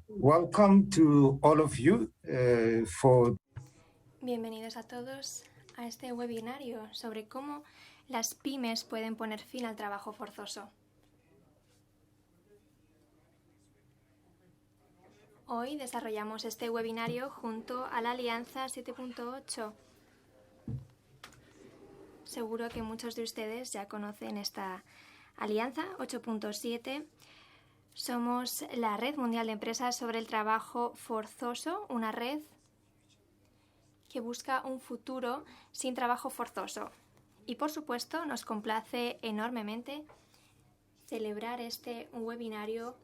Welcome to all of you for Bienvenidos a todos a este webinario sobre cómo las pymes pueden poner fin al trabajo forzoso. Hoy desarrollamos este webinario junto a la Alianza 7.8. Seguro que muchos de ustedes ya conocen esta Alianza 8.7. Somos la Red Mundial de Empresas sobre el Trabajo Forzoso, una red que busca un futuro sin trabajo forzoso. Y por supuesto nos complace enormemente celebrar este webinario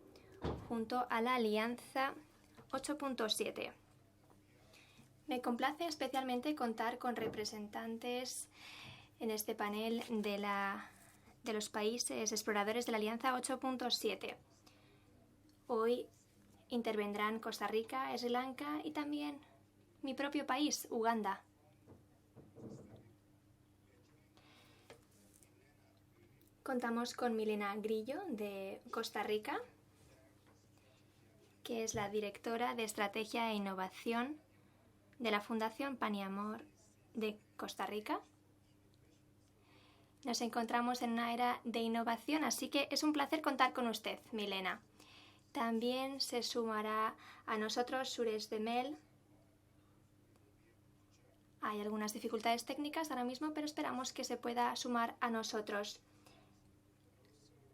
junto a la Alianza 8.7. Me complace especialmente contar con representantes en este panel de los países exploradores de la Alianza 8.7. Hoy intervendrán Costa Rica, Sri Lanka y también mi propio país, Uganda. Contamos con Milena Grillo de Costa Rica, que es la directora de Estrategia e Innovación de la Fundación Pan y Amor de Costa Rica. Nos encontramos en una era de innovación, así que es un placer contar con usted, Milena. También se sumará a nosotros Suresh Demel. Hay algunas dificultades técnicas ahora mismo, pero esperamos que se pueda sumar a nosotros.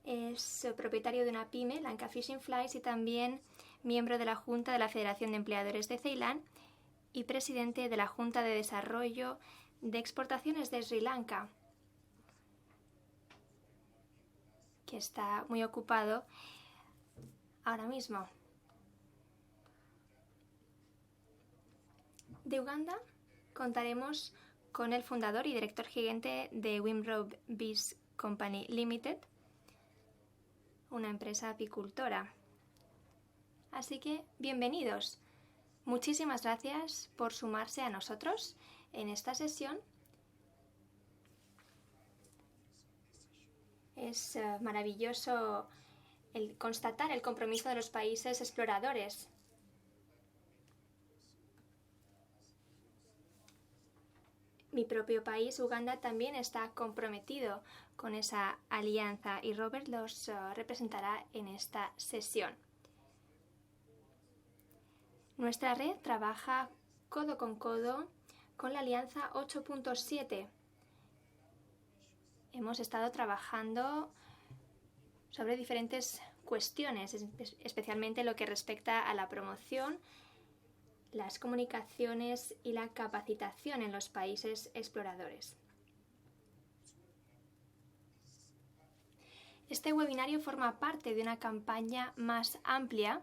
Es propietario de una pyme, Lanka Fishing Flies, y también miembro de la Junta de la Federación de Empleadores de Ceilán y presidente de la Junta de Desarrollo de Exportaciones de Sri Lanka, que está muy ocupado ahora mismo. De Uganda contaremos con el fundador y director gerente de Wimbrow Bees Company Limited, una empresa apicultora. Así que, bienvenidos. Muchísimas gracias por sumarse a nosotros en esta sesión. Es maravilloso constatar el compromiso de los países exploradores. Mi propio país, Uganda, también está comprometido con esa alianza y Robert los representará en esta sesión. Nuestra red trabaja codo con codo con la Alianza 8.7. Hemos estado trabajando sobre diferentes cuestiones, especialmente lo que respecta a la promoción, las comunicaciones y la capacitación en los países exploradores. Este webinario forma parte de una campaña más amplia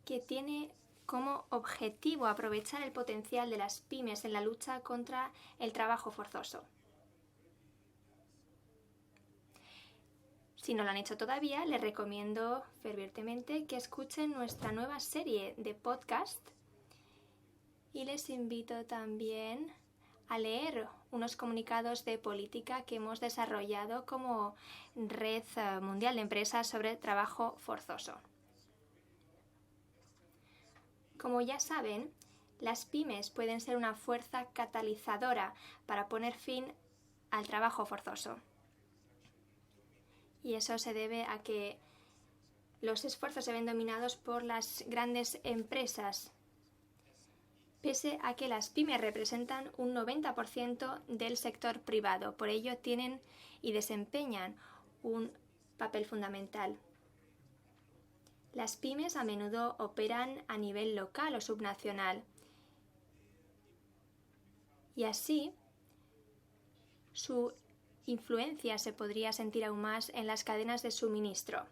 que tiene como objetivo aprovechar el potencial de las pymes en la lucha contra el trabajo forzoso. Si no lo han hecho todavía, les recomiendo fervientemente que escuchen nuestra nueva serie de podcast y les invito también a leer unos comunicados de política que hemos desarrollado como Red Mundial de Empresas sobre Trabajo Forzoso. Como ya saben, las pymes pueden ser una fuerza catalizadora para poner fin al trabajo forzoso. Y eso se debe a que los esfuerzos se ven dominados por las grandes empresas, pese a que las pymes representan un 90% del sector privado. Por ello tienen y desempeñan un papel fundamental. Las pymes a menudo operan a nivel local o subnacional y así su influencia se podría sentir aún más en las cadenas de suministro.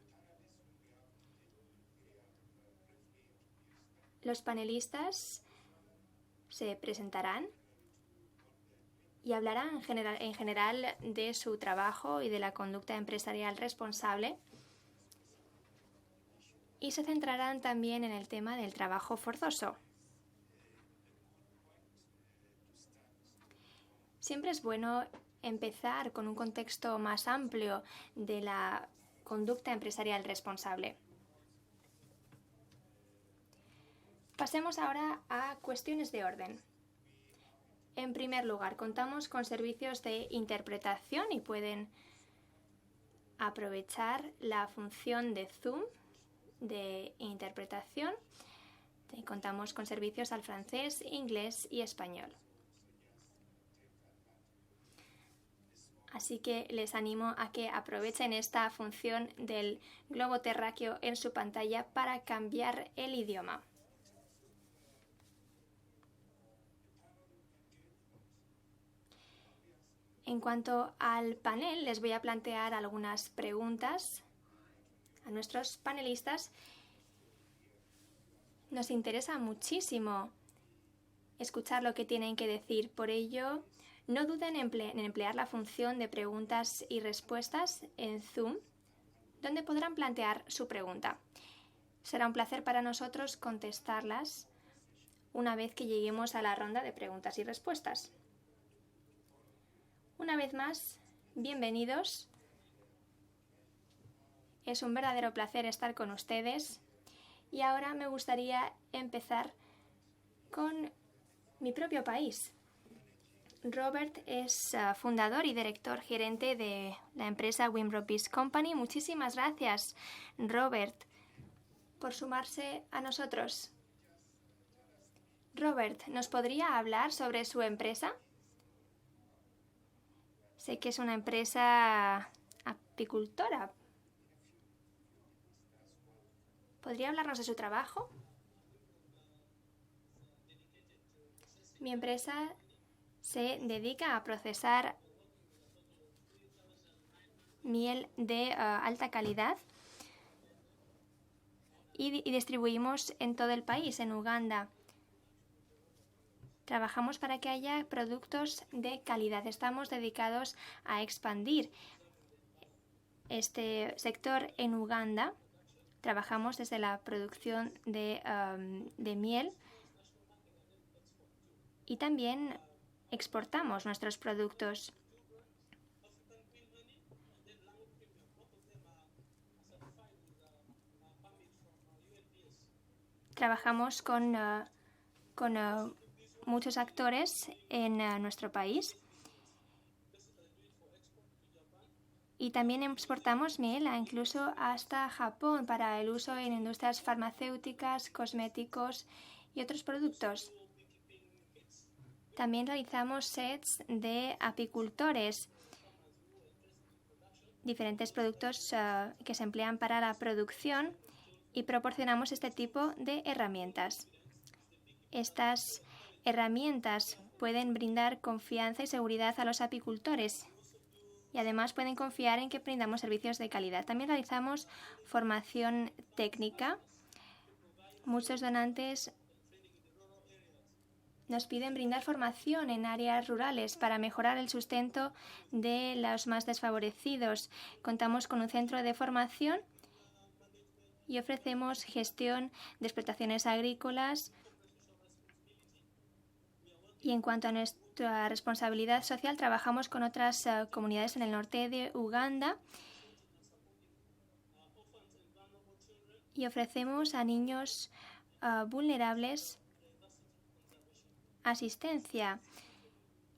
Los panelistas se presentarán y hablarán en general de su trabajo y de la conducta empresarial responsable y se centrarán también en el tema del trabajo forzoso. Siempre es bueno empezar con un contexto más amplio de la conducta empresarial responsable. Pasemos ahora a cuestiones de orden. En primer lugar, contamos con servicios de interpretación y pueden aprovechar la función de Zoom de interpretación. Contamos con servicios al francés, inglés y español. Así que les animo a que aprovechen esta función del globo terráqueo en su pantalla para cambiar el idioma. En cuanto al panel, les voy a plantear algunas preguntas a nuestros panelistas. Nos interesa muchísimo escuchar lo que tienen que decir. Por ello, no duden en emplear la función de preguntas y respuestas en Zoom, donde podrán plantear su pregunta. Será un placer para nosotros contestarlas una vez que lleguemos a la ronda de preguntas y respuestas. Una vez más, bienvenidos. Es un verdadero placer estar con ustedes. Y ahora me gustaría empezar con mi propio país. Robert es fundador y director gerente de la empresa Wimbrow Peace Company. Muchísimas gracias, Robert, por sumarse a nosotros. Robert, ¿nos podría hablar sobre su empresa? Sé que es una empresa apicultora. ¿Podría hablarnos de su trabajo? Mi empresa se dedica a procesar miel de alta calidad y distribuimos en todo el país, en Uganda. Trabajamos para que haya productos de calidad. Estamos dedicados a expandir este sector en Uganda. Trabajamos desde la producción de miel y también exportamos nuestros productos. Trabajamos con muchos actores en nuestro país y también exportamos miel incluso hasta Japón para el uso en industrias farmacéuticas, cosméticos y otros productos. También realizamos sets de apicultores, diferentes productos que se emplean para la producción y proporcionamos este tipo de herramientas. Estas herramientas pueden brindar confianza y seguridad a los apicultores y además pueden confiar en que brindamos servicios de calidad. También realizamos formación técnica. Muchos donantes nos piden brindar formación en áreas rurales para mejorar el sustento de los más desfavorecidos. Contamos con un centro de formación y ofrecemos gestión de explotaciones agrícolas. Y en cuanto a nuestra responsabilidad social, trabajamos con otras comunidades en el norte de Uganda y ofrecemos a niños vulnerables asistencia.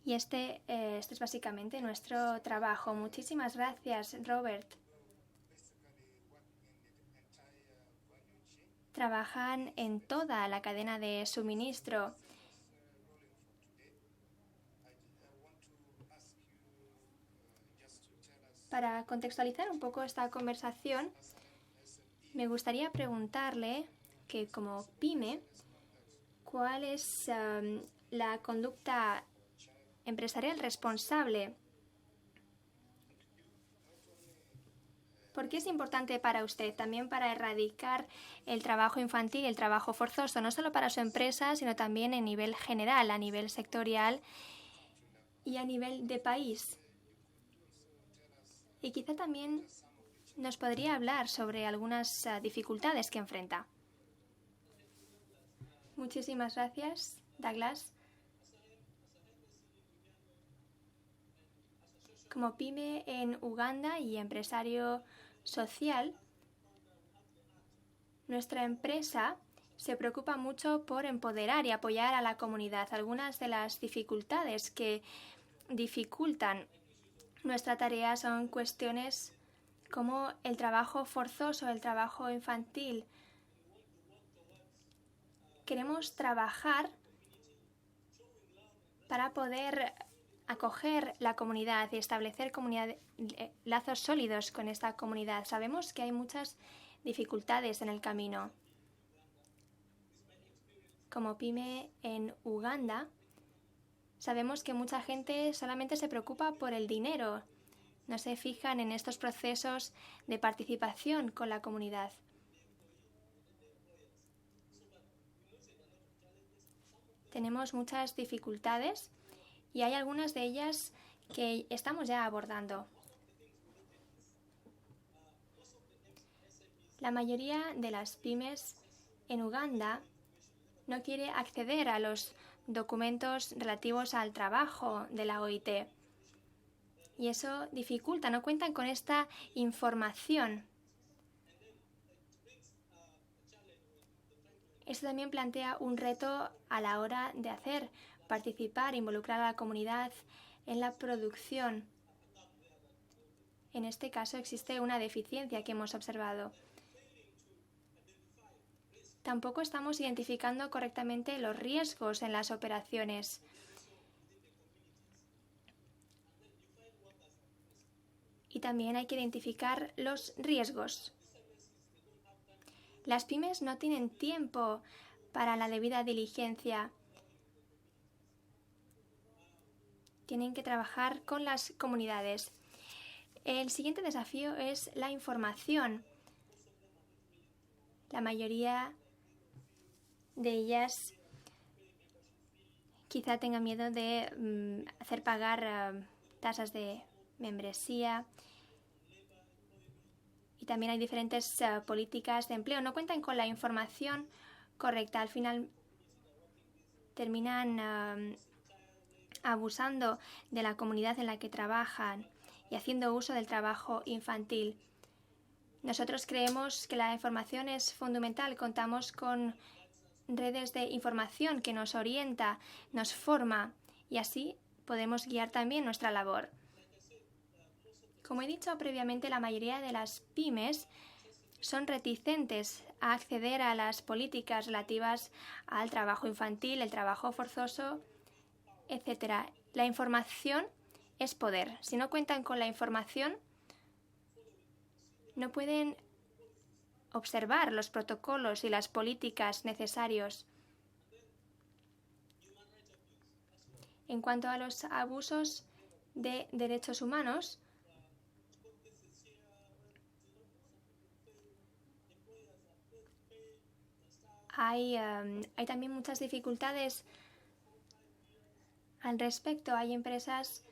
Y este es básicamente nuestro trabajo. Muchísimas gracias, Robert. Trabajan en toda la cadena de suministro. Para contextualizar un poco esta conversación, me gustaría preguntarle que como pyme, ¿cuál es la conducta empresarial responsable? ¿Por qué es importante para usted? También para erradicar el trabajo infantil y el trabajo forzoso, no solo para su empresa, sino también a nivel general, a nivel sectorial y a nivel de país. Y quizá también nos podría hablar sobre algunas dificultades que enfrenta. Muchísimas gracias, Douglas. Como pyme en Uganda y empresario social, nuestra empresa se preocupa mucho por empoderar y apoyar a la comunidad. Algunas de las dificultades que dificultan nuestra tarea son cuestiones como el trabajo forzoso, el trabajo infantil. Queremos trabajar para poder acoger la comunidad y establecer lazos sólidos con esta comunidad. Sabemos que hay muchas dificultades en el camino. Como pyme en Uganda, sabemos que mucha gente solamente se preocupa por el dinero. No se fijan en estos procesos de participación con la comunidad. Tenemos muchas dificultades y hay algunas de ellas que estamos ya abordando. La mayoría de las pymes en Uganda no quiere acceder a los documentos relativos al trabajo de la OIT. Y eso dificulta, no cuentan con esta información. Esto también plantea un reto a la hora de participar, involucrar a la comunidad en la producción. En este caso existe una deficiencia que hemos observado. Tampoco estamos identificando correctamente los riesgos en las operaciones. Y también hay que identificar los riesgos. Las pymes no tienen tiempo para la debida diligencia. Tienen que trabajar con las comunidades. El siguiente desafío es la información. La mayoría de ellas quizá tengan miedo de hacer pagar tasas de membresía. Y también hay diferentes políticas de empleo. No cuentan con la información correcta. Al final terminan abusando de la comunidad en la que trabajan y haciendo uso del trabajo infantil. Nosotros creemos que la información es fundamental. Contamos con redes de información que nos orienta, nos forma y así podemos guiar también nuestra labor. Como he dicho previamente, la mayoría de las pymes son reticentes a acceder a las políticas relativas al trabajo infantil, el trabajo forzoso, etc. La información es poder. Si no cuentan con la información, no pueden observar los protocolos y las políticas necesarios. En cuanto a los abusos de derechos humanos, hay también muchas dificultades al respecto. Hay empresas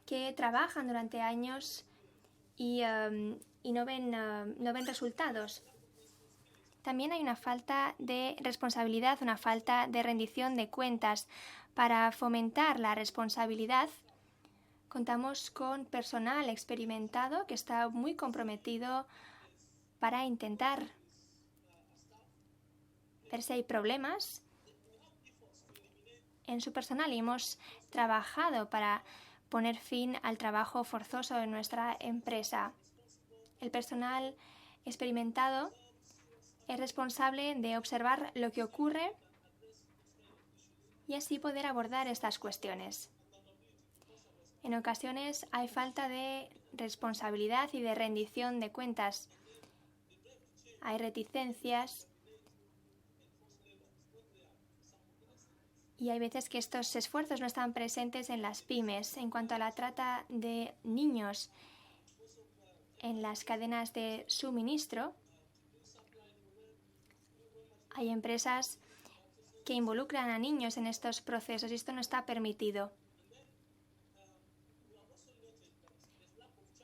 que trabajan durante años y no ven resultados. También hay una falta de responsabilidad, una falta de rendición de cuentas. Para fomentar la responsabilidad, contamos con personal experimentado que está muy comprometido para intentar ver si hay problemas en su personal y hemos trabajado para poner fin al trabajo forzoso en nuestra empresa. El personal experimentado es responsable de observar lo que ocurre y así poder abordar estas cuestiones. En ocasiones hay falta de responsabilidad y de rendición de cuentas. Hay reticencias y hay veces que estos esfuerzos no están presentes en las pymes. En cuanto a la trata de niños en las cadenas de suministro, hay empresas que involucran a niños en estos procesos y esto no está permitido.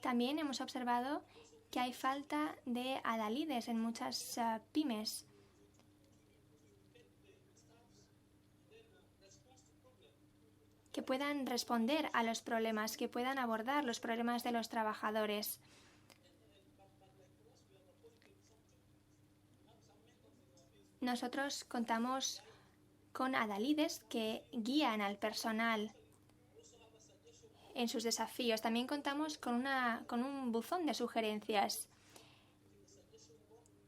También hemos observado que hay falta de adalides en muchas pymes. Que puedan responder a los problemas, que puedan abordar los problemas de los trabajadores. nosotros contamos con adalides que guían al personal en sus desafíos. También contamos con un buzón de sugerencias.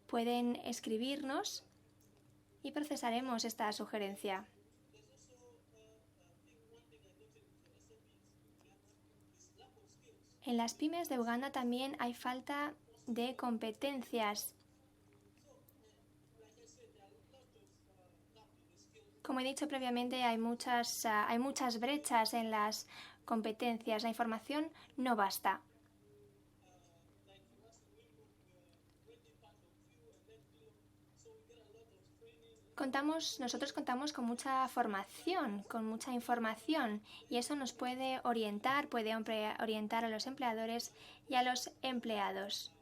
Pueden escribirnos y procesaremos esta sugerencia. En las pymes de Uganda también hay falta de competencias. Como he dicho previamente, hay muchas brechas en las competencias. La información no basta. Nosotros contamos con mucha formación, con mucha información, y eso nos puede orientar a los empleadores y a los empleados,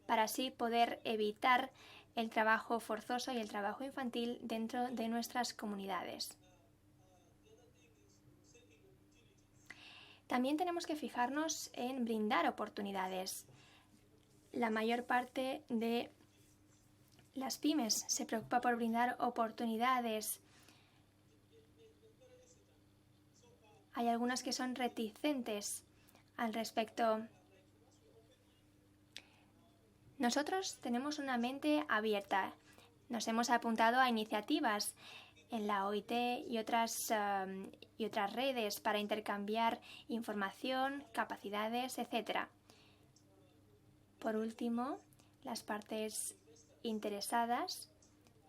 para así poder evitar el trabajo forzoso y el trabajo infantil dentro de nuestras comunidades. También tenemos que fijarnos en brindar oportunidades. La mayor parte de las pymes se preocupa por brindar oportunidades. Hay algunas que son reticentes al respecto. Nosotros tenemos una mente abierta. Nos hemos apuntado a iniciativas en la OIT y otras redes para intercambiar información, capacidades, etc. Por último, las partes interesadas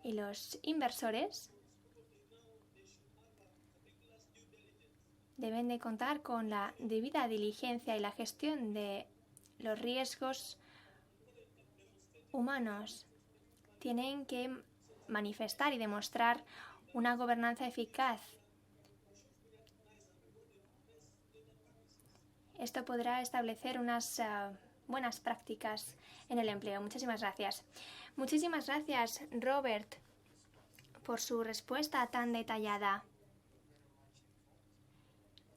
y los inversores deben de contar con la debida diligencia y la gestión de los riesgos humanos. Tienen que manifestar y demostrar una gobernanza eficaz. Esto podrá establecer unas buenas prácticas en el empleo. Muchísimas gracias. Muchísimas gracias, Robert, por su respuesta tan detallada.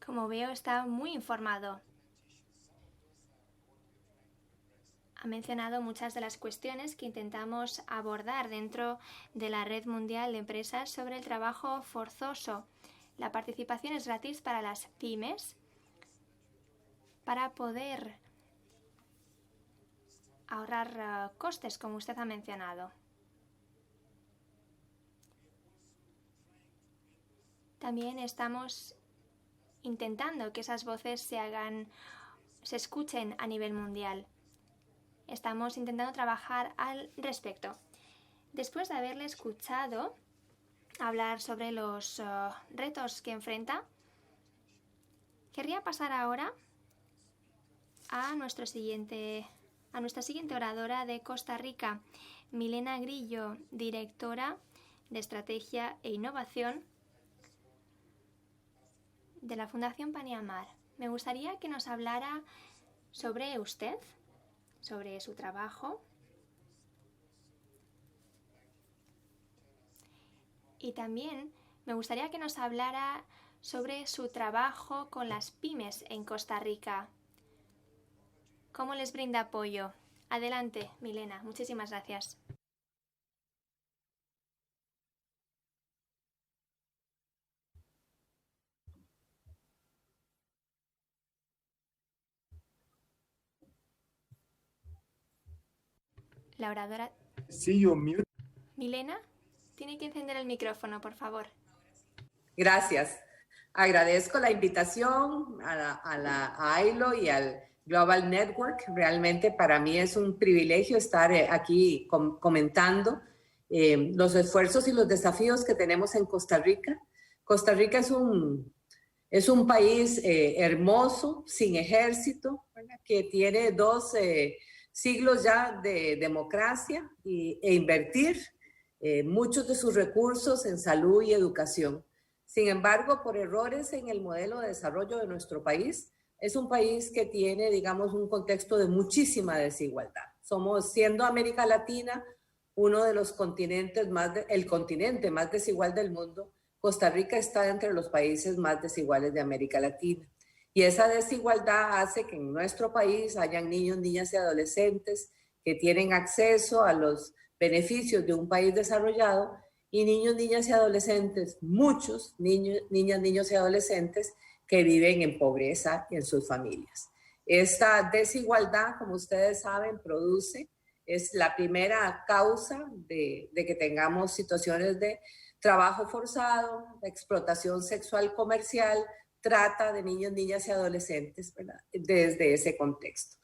Como veo, está muy informado. Ha mencionado muchas de las cuestiones que intentamos abordar dentro de la Red Mundial de Empresas sobre el trabajo forzoso. La participación es gratis para las pymes para poder ahorrar costes, como usted ha mencionado. También estamos intentando que esas voces se escuchen a nivel mundial. Estamos intentando trabajar al respecto. Después de haberle escuchado hablar sobre los retos que enfrenta, querría pasar ahora a nuestra siguiente oradora de Costa Rica, Milena Grillo, directora de Estrategia e Innovación de la Fundación Paniamar. Me gustaría que nos hablara sobre usted, sobre su trabajo y también me gustaría que nos hablara sobre su trabajo con las pymes en Costa Rica. ¿Cómo les brinda apoyo? Adelante, Milena. Muchísimas gracias. La oradora... See you mute. Milena, tiene que encender el micrófono, por favor. Gracias. Agradezco la invitación a AILO y al Global Network. Realmente para mí es un privilegio estar aquí comentando los esfuerzos y los desafíos que tenemos en Costa Rica. Costa Rica es un país hermoso, sin ejército, ¿verdad? Que tiene 2 siglos ya de democracia e invertir muchos de sus recursos en salud y educación. Sin embargo, por errores en el modelo de desarrollo de nuestro país, es un país que tiene, digamos, un contexto de muchísima desigualdad. Siendo América Latina uno de los continentes el continente más desigual del mundo, Costa Rica está entre los países más desiguales de América Latina. Y esa desigualdad hace que en nuestro país hayan niños, niñas y adolescentes que tienen acceso a los beneficios de un país desarrollado, y niños, niñas y adolescentes, muchos niños, niñas, niños y adolescentes que viven en pobreza en sus familias. Esta desigualdad, como ustedes saben, es la primera causa de que tengamos situaciones de trabajo forzado, de explotación sexual comercial, trata de niños, niñas y adolescentes, ¿verdad? Desde ese contexto.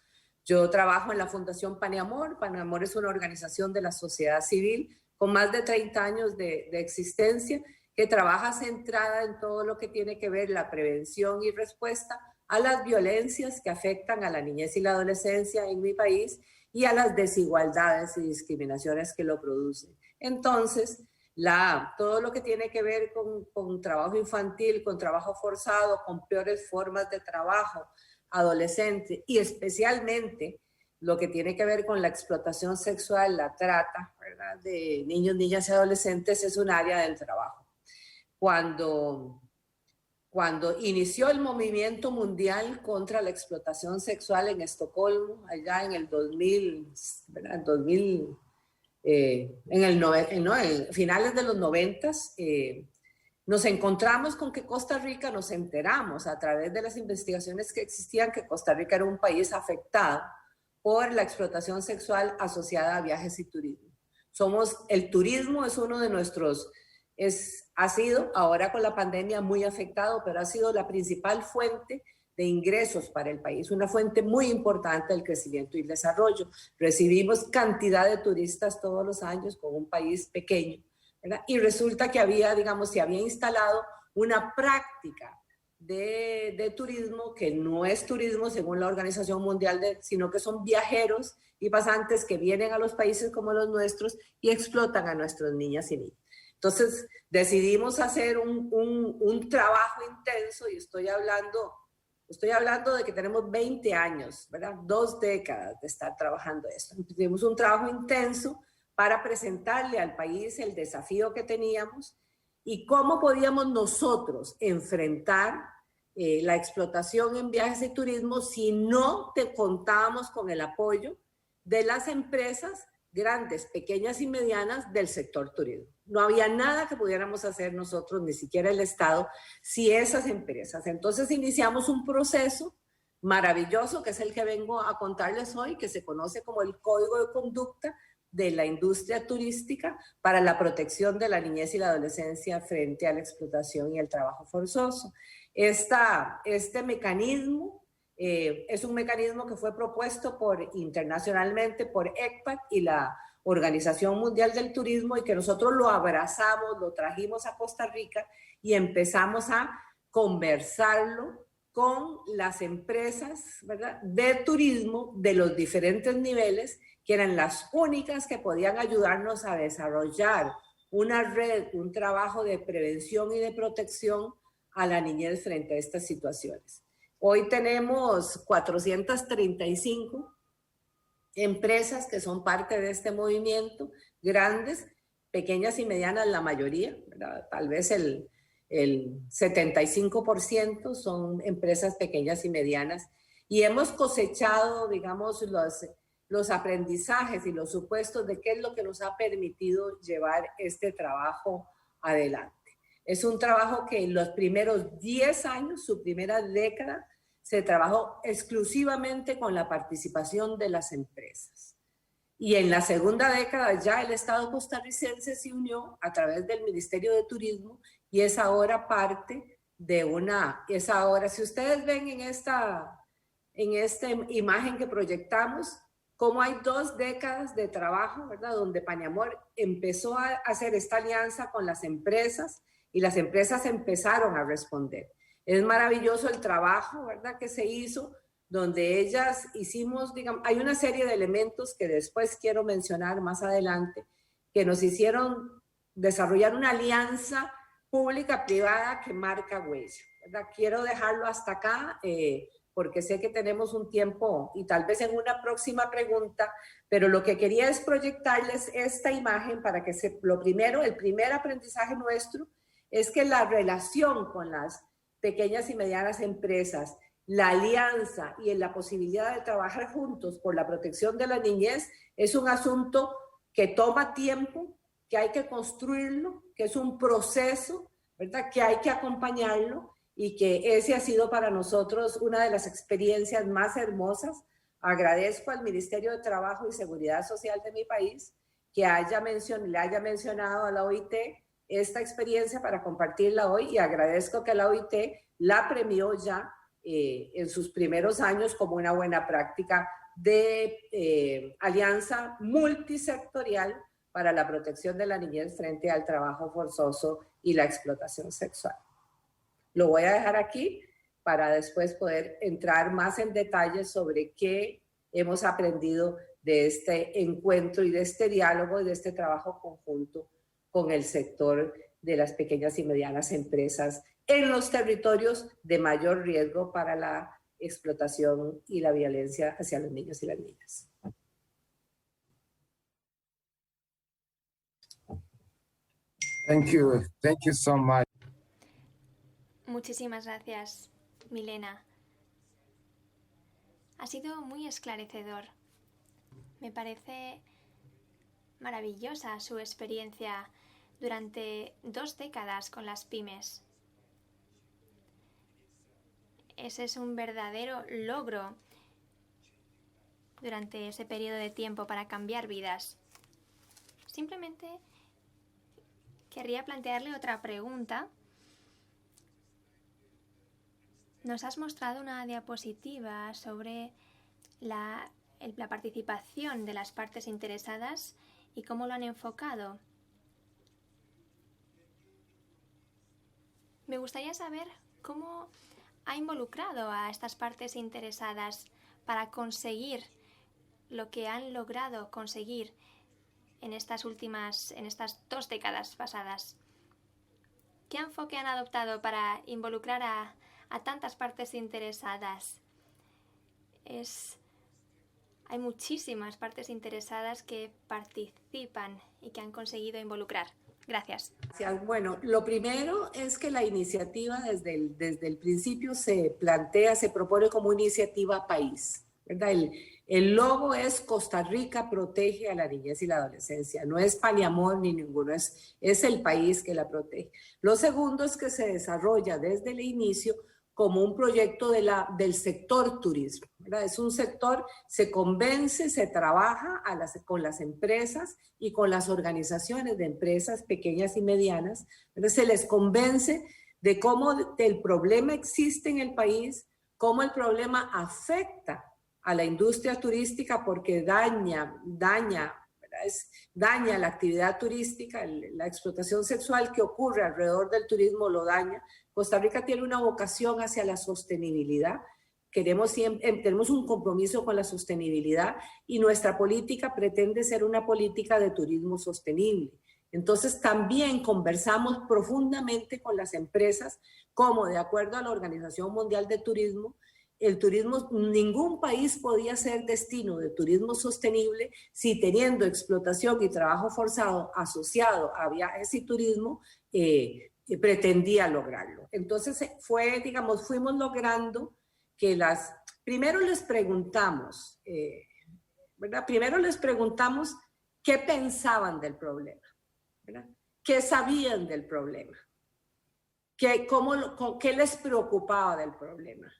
Yo trabajo en la Fundación Paneamor. Paneamor es una organización de la sociedad civil con más de 30 años de existencia, que trabaja centrada en todo lo que tiene que ver la prevención y respuesta a las violencias que afectan a la niñez y la adolescencia en mi país y a las desigualdades y discriminaciones que lo producen. Entonces, todo lo que tiene que ver con trabajo infantil, con trabajo forzado, con peores formas de trabajo adolescente y especialmente lo que tiene que ver con la explotación sexual, la trata, ¿verdad?, de niños, niñas y adolescentes, es un área del trabajo. Cuando inició el movimiento mundial contra la explotación sexual en Estocolmo, allá en el 2000, ¿verdad?, en finales de los 90, nos encontramos con que Costa Rica, nos enteramos a través de las investigaciones que existían que Costa Rica era un país afectado por la explotación sexual asociada a viajes y turismo. El turismo es uno de nuestros, ha sido ahora con la pandemia muy afectado, pero ha sido la principal fuente de ingresos para el país, una fuente muy importante del crecimiento y el desarrollo. Recibimos cantidad de turistas todos los años con un país pequeño, ¿verdad? Y resulta que se había instalado una práctica de turismo que no es turismo según la Organización Mundial, sino que son viajeros y pasantes que vienen a los países como los nuestros y explotan a nuestras niñas y niños. Entonces decidimos hacer un trabajo intenso, y estoy hablando de que tenemos 20 años, ¿verdad? 2 décadas de estar trabajando esto. Hicimos un trabajo intenso para presentarle al país el desafío que teníamos y cómo podíamos nosotros enfrentar la explotación en viajes y turismo si no contábamos con el apoyo de las empresas grandes, pequeñas y medianas del sector turismo. No había nada que pudiéramos hacer nosotros, ni siquiera el Estado, si esas empresas. Entonces iniciamos un proceso maravilloso, que es el que vengo a contarles hoy, que se conoce como el Código de Conducta de la Industria Turística para la protección de la niñez y la adolescencia frente a la explotación y el trabajo forzoso. Este mecanismo es un mecanismo que fue propuesto internacionalmente por ECPAT y la Organización Mundial del Turismo, y que nosotros lo abrazamos, lo trajimos a Costa Rica y empezamos a conversarlo con las empresas, ¿verdad?, de turismo de los diferentes niveles, que eran las únicas que podían ayudarnos a desarrollar una red, un trabajo de prevención y de protección a la niñez frente a estas situaciones. Hoy tenemos 435 empresas que son parte de este movimiento, grandes, pequeñas y medianas la mayoría, ¿verdad? Tal vez el 75% son empresas pequeñas y medianas, y hemos cosechado, digamos, los aprendizajes y los supuestos de qué es lo que nos ha permitido llevar este trabajo adelante. Es un trabajo que en los primeros 10 años, su primera década, se trabajó exclusivamente con la participación de las empresas. Y en la segunda década ya el Estado costarricense se unió a través del Ministerio de Turismo y es ahora parte de si ustedes ven en esta imagen que proyectamos, cómo hay 2 décadas de trabajo, ¿verdad?, donde Paneamor empezó a hacer esta alianza con las empresas y las empresas empezaron a responder. Es maravilloso el trabajo, ¿verdad?, que se hizo, donde ellas hicimos, digamos, hay una serie de elementos que después quiero mencionar más adelante, que nos hicieron desarrollar una alianza pública-privada que marca huella, ¿verdad? Quiero dejarlo hasta acá, porque sé que tenemos un tiempo y tal vez en una próxima pregunta, pero lo que quería es proyectarles esta imagen para que el primer aprendizaje nuestro es que la relación con las pequeñas y medianas empresas, la alianza y en la posibilidad de trabajar juntos por la protección de la niñez es un asunto que toma tiempo, que hay que construirlo, que es un proceso, ¿verdad? Que hay que acompañarlo y que ese ha sido para nosotros una de las experiencias más hermosas. Agradezco al Ministerio de Trabajo y Seguridad Social de mi país que le haya mencionado a la OIT esta experiencia para compartirla hoy, y agradezco que la OIT la premió ya en sus primeros años como una buena práctica de alianza multisectorial para la protección de la niñez frente al trabajo forzoso y la explotación sexual. Lo voy a dejar aquí para después poder entrar más en detalles sobre qué hemos aprendido de este encuentro y de este diálogo y de este trabajo conjunto con el sector de las pequeñas y medianas empresas en los territorios de mayor riesgo para la explotación y la violencia hacia los niños y las niñas. Thank you so much. Muchísimas gracias, Milena. Ha sido muy esclarecedor. Me parece maravillosa su experiencia durante 2 décadas con las pymes. Ese es un verdadero logro durante ese periodo de tiempo para cambiar vidas. Simplemente querría plantearle otra pregunta. Nos has mostrado una diapositiva sobre la participación de las partes interesadas y cómo lo han enfocado. Me gustaría saber cómo ha involucrado a estas partes interesadas para conseguir lo que han logrado conseguir en estas 2 décadas pasadas. ¿Qué enfoque han adoptado para involucrar a tantas partes interesadas? Hay muchísimas partes interesadas que participan y que han conseguido involucrar. Gracias. Bueno, lo primero es que la iniciativa desde el principio se plantea, se propone como iniciativa país, ¿verdad? El logo es Costa Rica protege a la niñez y la adolescencia. No es Paniamor ni ninguno, es el país que la protege. Lo segundo es que se desarrolla desde el inicio como un proyecto del sector turismo, ¿verdad? Es un sector, se convence, se trabaja con las empresas y con las organizaciones de empresas pequeñas y medianas, ¿verdad? Se les convence de cómo el problema existe en el país, cómo el problema afecta a la industria turística porque daña la actividad turística, la explotación sexual que ocurre alrededor del turismo lo daña. Costa Rica tiene una vocación hacia la sostenibilidad. Tenemos un compromiso con la sostenibilidad y nuestra política pretende ser una política de turismo sostenible. Entonces también conversamos profundamente con las empresas, como de acuerdo a la Organización Mundial de Turismo, el turismo, ningún país podía ser destino de turismo sostenible si teniendo explotación y trabajo forzado asociado a viajes y turismo pretendía lograrlo. Entonces fuimos logrando que primero les preguntamos, ¿verdad? Primero les preguntamos qué pensaban del problema, ¿verdad? ¿Qué sabían del problema? ¿Qué les preocupaba del problema?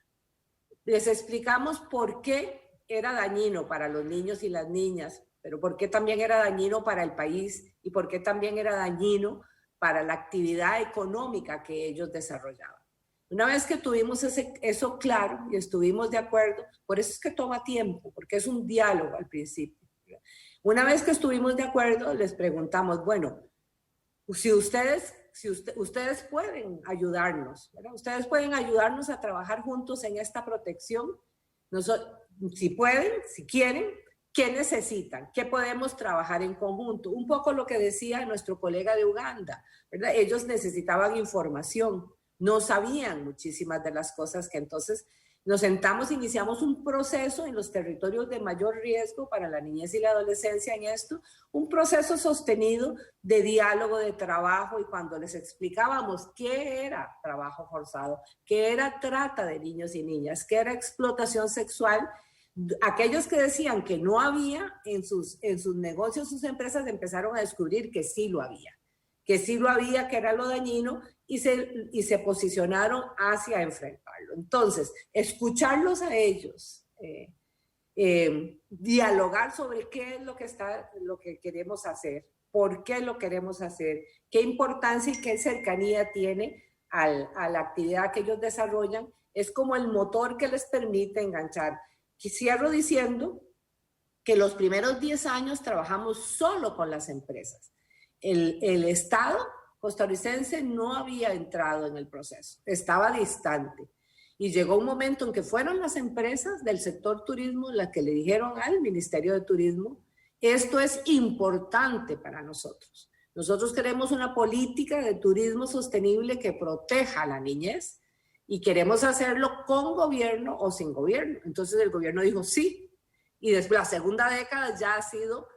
Les explicamos por qué era dañino para los niños y las niñas, pero por qué también era dañino para el país y por qué también era dañino para la actividad económica que ellos desarrollaban. Una vez que tuvimos eso claro y estuvimos de acuerdo, por eso es que toma tiempo, porque es un diálogo al principio. Una vez que estuvimos de acuerdo, les preguntamos, bueno, si ustedes pueden ayudarnos, ¿verdad? Ustedes pueden ayudarnos a trabajar juntos en esta protección. Si pueden, si quieren, ¿qué necesitan? ¿Qué podemos trabajar en conjunto? Un poco lo que decía nuestro colega de Uganda, ¿verdad? Ellos necesitaban información, no sabían muchísimas de las cosas que entonces nos sentamos, iniciamos un proceso en los territorios de mayor riesgo para la niñez y la adolescencia en esto, un proceso sostenido de diálogo, de trabajo, y cuando les explicábamos qué era trabajo forzado, qué era trata de niños y niñas, qué era explotación sexual, aquellos que decían que no había en sus negocios, sus empresas, empezaron a descubrir que sí lo había, que era lo dañino, y se posicionaron hacia enfrentarlo. Entonces, escucharlos a ellos, dialogar sobre qué es lo que queremos hacer, por qué lo queremos hacer, qué importancia y qué cercanía tiene a la actividad que ellos desarrollan, es como el motor que les permite enganchar. Cierro diciendo que los primeros 10 años trabajamos solo con las empresas. El Estado costarricense no había entrado en el proceso, estaba distante. Y llegó un momento en que fueron las empresas del sector turismo las que le dijeron al Ministerio de Turismo: esto es importante para nosotros. Nosotros queremos una política de turismo sostenible que proteja a la niñez y queremos hacerlo con gobierno o sin gobierno. Entonces el gobierno dijo sí. Y después la segunda década ya ha sido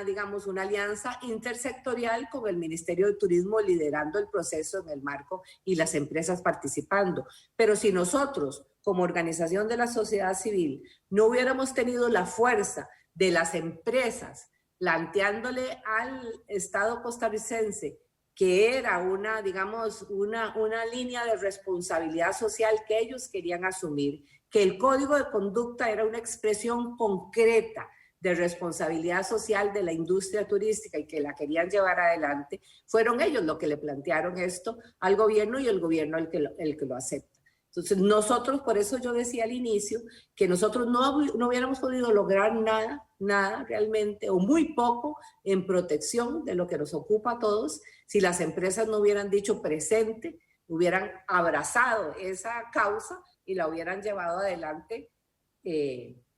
digamos, una alianza intersectorial con el Ministerio de Turismo liderando el proceso en el marco y las empresas participando. Pero si nosotros, como organización de la sociedad civil, no hubiéramos tenido la fuerza de las empresas planteándole al Estado costarricense que era digamos, una línea de responsabilidad social que ellos querían asumir, que el código de conducta era una expresión concreta de responsabilidad social de la industria turística y que la querían llevar adelante, fueron ellos los que le plantearon esto al gobierno y el gobierno el que lo acepta. Entonces nosotros, por eso yo decía al inicio, que nosotros no hubiéramos podido lograr nada realmente, o muy poco en protección de lo que nos ocupa a todos, si las empresas no hubieran dicho presente, hubieran abrazado esa causa y la hubieran llevado adelante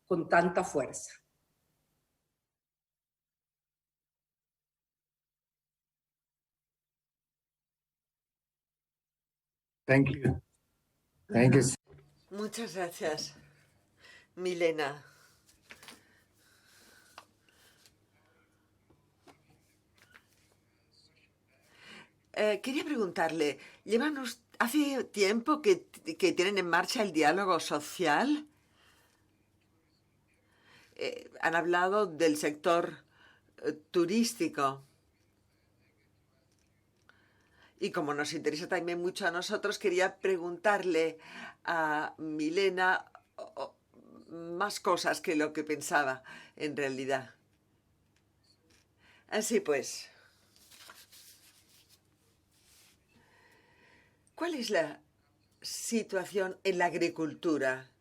con tanta fuerza. Thank you. Thank you. Muchas gracias, Milena. Quería preguntarle, ¿hace tiempo que tienen en marcha el diálogo social? Han hablado del sector turístico. Y como nos interesa también mucho a nosotros, quería preguntarle a Milena más cosas que lo que pensaba en realidad. Así pues, ¿cuál es la situación en la agricultura?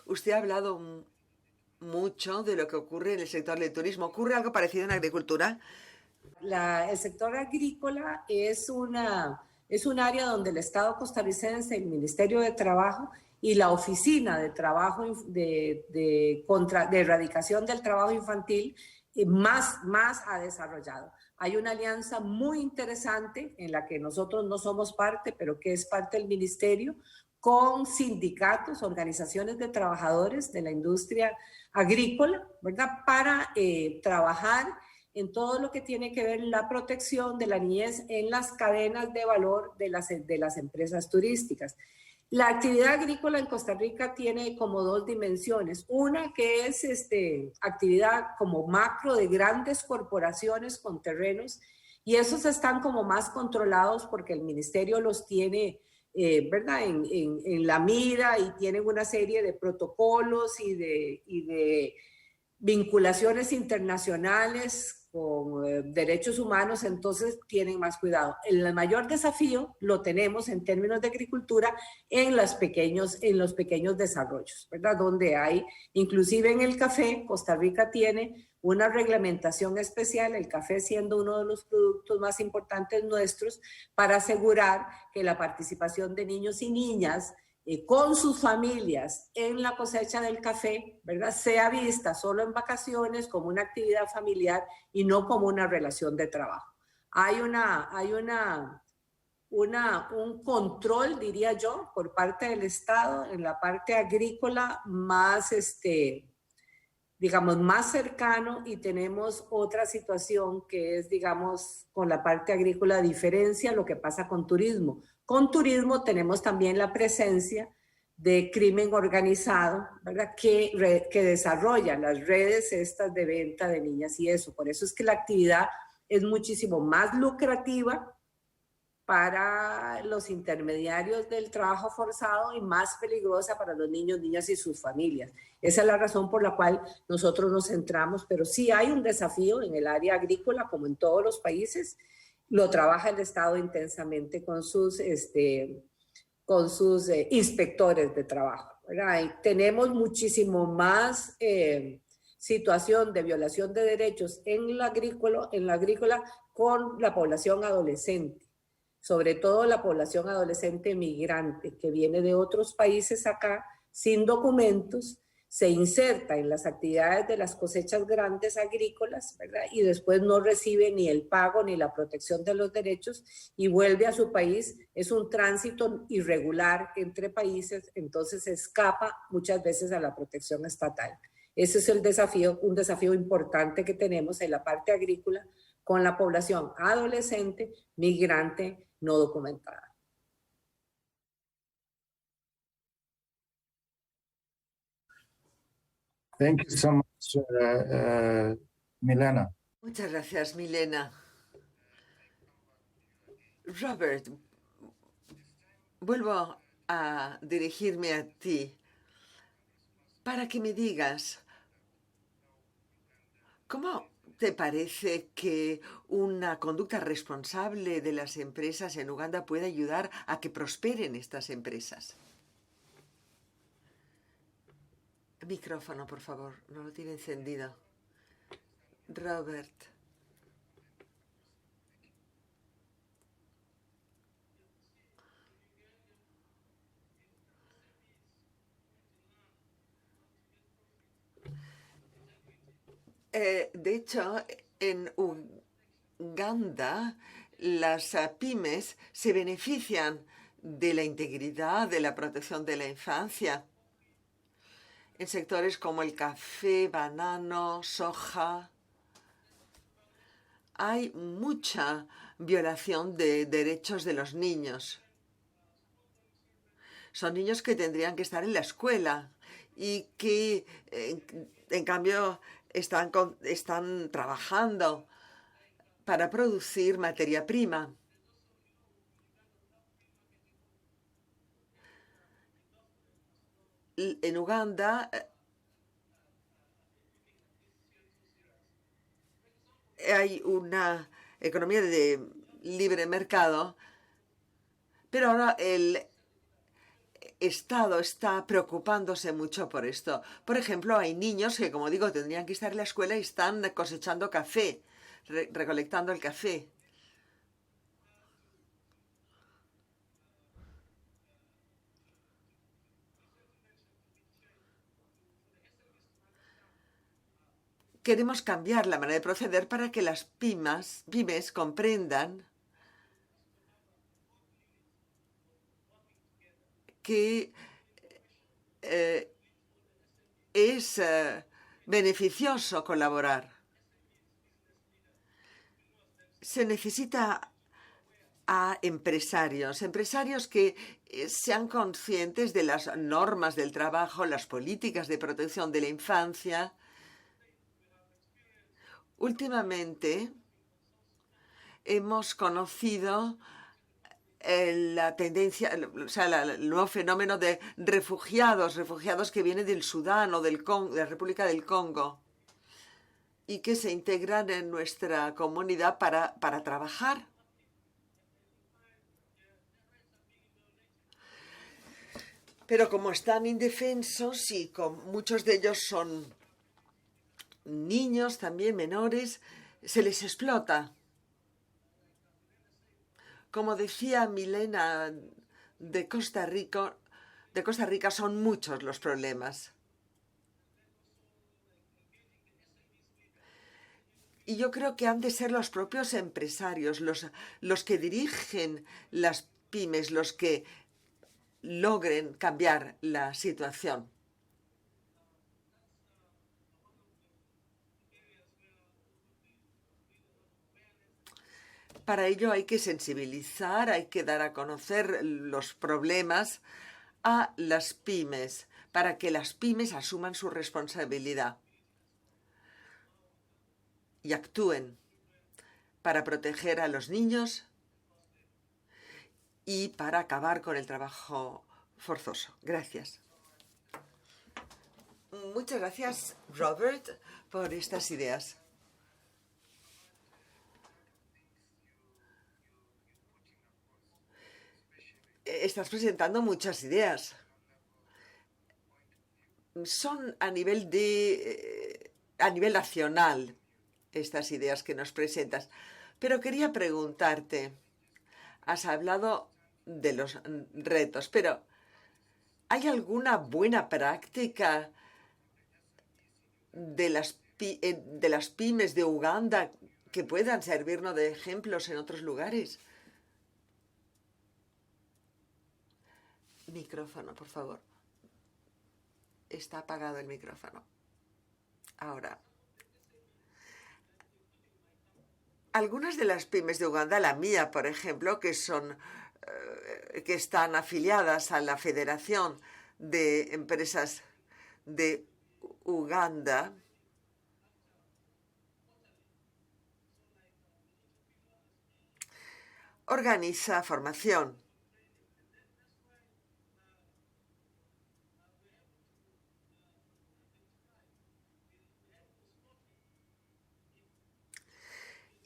Usted ha hablado mucho de lo que ocurre en el sector del turismo. ¿Ocurre algo parecido en la agricultura? El sector agrícola es un área donde el Estado costarricense, el Ministerio de Trabajo y la Oficina de Trabajo de Erradicación del Trabajo Infantil más ha desarrollado. Hay una alianza muy interesante en la que nosotros no somos parte, pero que es parte del ministerio, con sindicatos, organizaciones de trabajadores de la industria agrícola, ¿verdad? Para trabajar en todo lo que tiene que ver la protección de la niñez en las cadenas de valor de las empresas turísticas. La actividad agrícola en Costa Rica tiene como dos dimensiones. Una que es actividad como macro de grandes corporaciones con terrenos, y esos están como más controlados porque el ministerio los tiene ¿verdad? En la mira y tienen una serie de protocolos y de vinculaciones internacionales con derechos humanos, entonces tienen más cuidado. El mayor desafío lo tenemos en términos de agricultura en los pequeños desarrollos, ¿verdad? Donde hay, inclusive en el café, Costa Rica tiene una reglamentación especial, el café siendo uno de los productos más importantes nuestros, para asegurar que la participación de niños y niñas con sus familias en la cosecha del café, ¿verdad?, sea vista solo en vacaciones como una actividad familiar y no como una relación de trabajo. Hay un control, diría yo, por parte del Estado en la parte agrícola más, digamos, más cercano, y tenemos otra situación que es, digamos, con la parte agrícola diferencia lo que pasa con turismo. Con turismo tenemos también la presencia de crimen organizado, ¿verdad? Que desarrolla las redes estas de venta de niñas y eso. Por eso es que la actividad es muchísimo más lucrativa para los intermediarios del trabajo forzado y más peligrosa para los niños, niñas y sus familias. Esa es la razón por la cual nosotros nos centramos, pero sí hay un desafío en el área agrícola, como en todos los países. Lo trabaja el Estado intensamente con sus inspectores de trabajo, ¿verdad? Y tenemos muchísimo más situación de violación de derechos en la agrícola con la población adolescente, sobre todo la población adolescente migrante que viene de otros países acá sin documentos, se inserta en las actividades de las cosechas grandes agrícolas, ¿verdad? Y después no recibe ni el pago ni la protección de los derechos y vuelve a su país. Es un tránsito irregular entre países, entonces escapa muchas veces a la protección estatal. Ese es el desafío, un desafío importante que tenemos en la parte agrícola con la población adolescente, migrante, no documentada. Thank you so much, Milena. Muchas gracias, Milena. Robert, vuelvo a dirigirme a ti para que me digas, ¿cómo te parece que una conducta responsable de las empresas en Uganda puede ayudar a que prosperen estas empresas? Micrófono, por favor, no lo tiene encendido. Robert. De hecho, en Uganda, las pymes se benefician de la integridad, de la protección de la infancia, en sectores como el café, banano, soja. Hay mucha violación de derechos de los niños. Son niños que tendrían que estar en la escuela y que, en cambio, están trabajando para producir materia prima. En Uganda hay una economía de libre mercado, pero ahora el Estado está preocupándose mucho por esto. Por ejemplo, hay niños que, como digo, tendrían que estar en la escuela y están cosechando café, recolectando el café. Queremos cambiar la manera de proceder para que las pymes comprendan que es beneficioso colaborar. Se necesita a empresarios que sean conscientes de las normas del trabajo, las políticas de protección de la infancia. Últimamente hemos conocido la tendencia, o sea, el nuevo fenómeno de refugiados que vienen del Sudán o del Congo, de la República del Congo y que se integran en nuestra comunidad para trabajar. Pero como están indefensos y muchos de ellos son niños también menores, se les explota. Como decía Milena de Costa Rica, son muchos los problemas. Y yo creo que han de ser los propios empresarios, los que dirigen las pymes, los que logren cambiar la situación. Para ello hay que sensibilizar, hay que dar a conocer los problemas a las pymes, para que las pymes asuman su responsabilidad y actúen para proteger a los niños y para acabar con el trabajo forzoso. Gracias. Muchas gracias, Robert, por estas ideas. Estás presentando muchas ideas. Son a nivel nacional estas ideas que nos presentas. Pero quería preguntarte, has hablado de los retos, pero ¿hay alguna buena práctica de las pymes de Uganda que puedan servirnos de ejemplos en otros lugares? Micrófono, por favor. Está apagado el micrófono. Ahora. Algunas de las pymes de Uganda, la mía, por ejemplo, que están afiliadas a la Federación de Empresas de Uganda, organiza formación.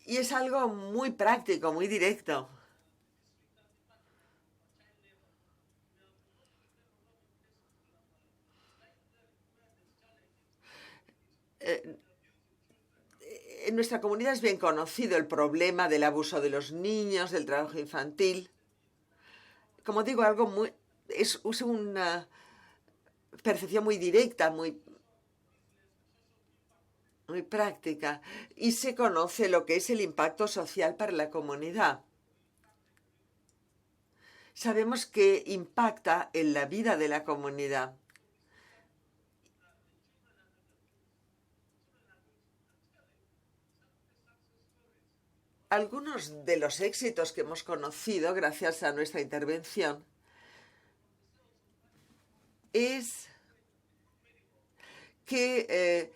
Y es algo muy práctico, muy directo. En nuestra comunidad es bien conocido el problema del abuso de los niños, del trabajo infantil. Como digo, es una percepción muy directa, muy práctica, y se conoce lo que es el impacto social para la comunidad. Sabemos que impacta en la vida de la comunidad. Algunos de los éxitos que hemos conocido gracias a nuestra intervención es que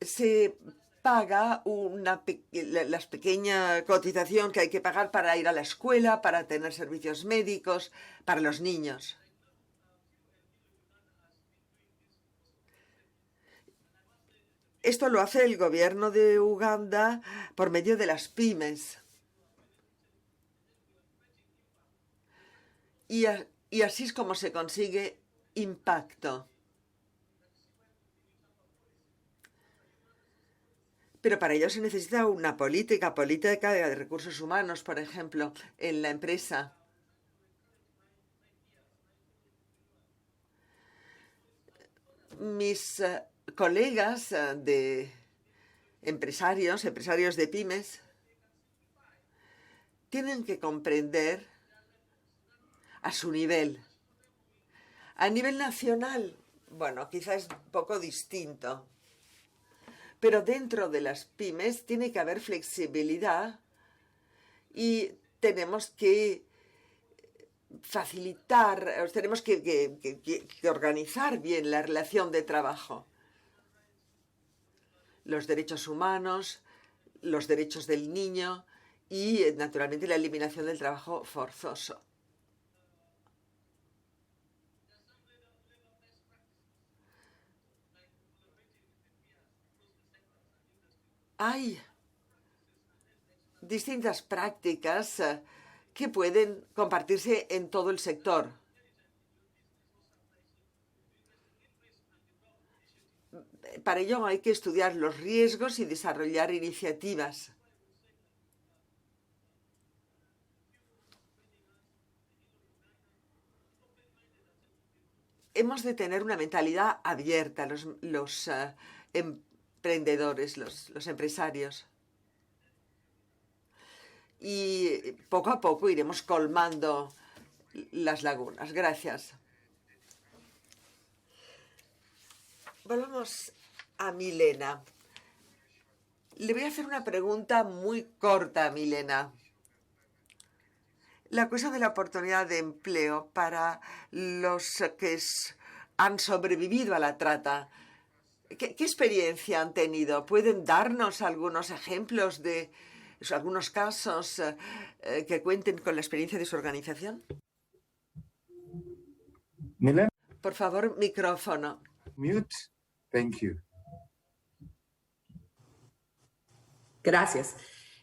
se paga la pequeña cotización que hay que pagar para ir a la escuela, para tener servicios médicos, para los niños. Esto lo hace el gobierno de Uganda por medio de las pymes. Y así es como se consigue impacto. Pero para ello se necesita una política de recursos humanos, por ejemplo, en la empresa. Mis colegas de empresarios de pymes, tienen que comprender a su nivel. A nivel nacional, bueno, quizás es un poco distinto. Pero dentro de las pymes tiene que haber flexibilidad y tenemos que facilitar, tenemos que organizar bien la relación de trabajo. Los derechos humanos, los derechos del niño y, naturalmente, la eliminación del trabajo forzoso. Hay distintas prácticas que pueden compartirse en todo el sector. Para ello hay que estudiar los riesgos y desarrollar iniciativas. Hemos de tener una mentalidad abierta, los emprendedores, los empresarios. Y poco a poco iremos colmando las lagunas. Gracias. Volvamos a Milena. Le voy a hacer una pregunta muy corta, Milena. La cuestión de la oportunidad de empleo para los que han sobrevivido a la trata. ¿Qué experiencia han tenido? ¿Pueden darnos algunos ejemplos de algunos casos que cuenten con la experiencia de su organización? Milena, Por favor, micrófono. mute. Thank you. Gracias.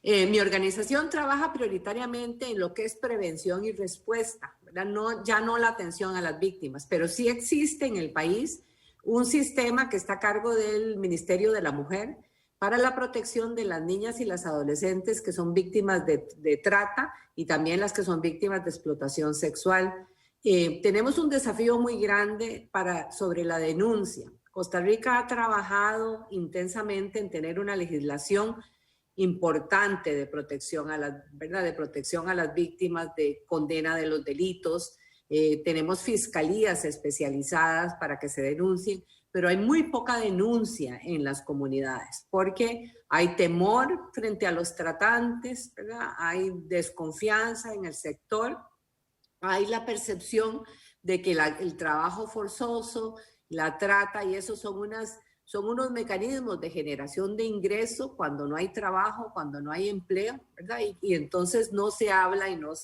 Mi organización trabaja prioritariamente en lo que es prevención y respuesta, ¿verdad? No, ya no la atención a las víctimas, pero sí existe en el país un sistema que está a cargo del Ministerio de la Mujer para la protección de las niñas y las adolescentes que son víctimas de trata y también las que son víctimas de explotación sexual. Tenemos un desafío muy grande sobre la denuncia. Costa Rica ha trabajado intensamente en tener una legislación importante de protección a las, ¿verdad? De protección a las víctimas, de condena de los delitos. Tenemos fiscalías especializadas para que se denuncien, pero hay muy poca denuncia en las comunidades porque hay temor frente a los tratantes, ¿verdad? Hay desconfianza en el sector, hay la percepción de que el trabajo forzoso, la trata y eso son unos mecanismos de generación de ingreso cuando no hay trabajo, cuando no hay empleo, ¿verdad? Y entonces no se habla y no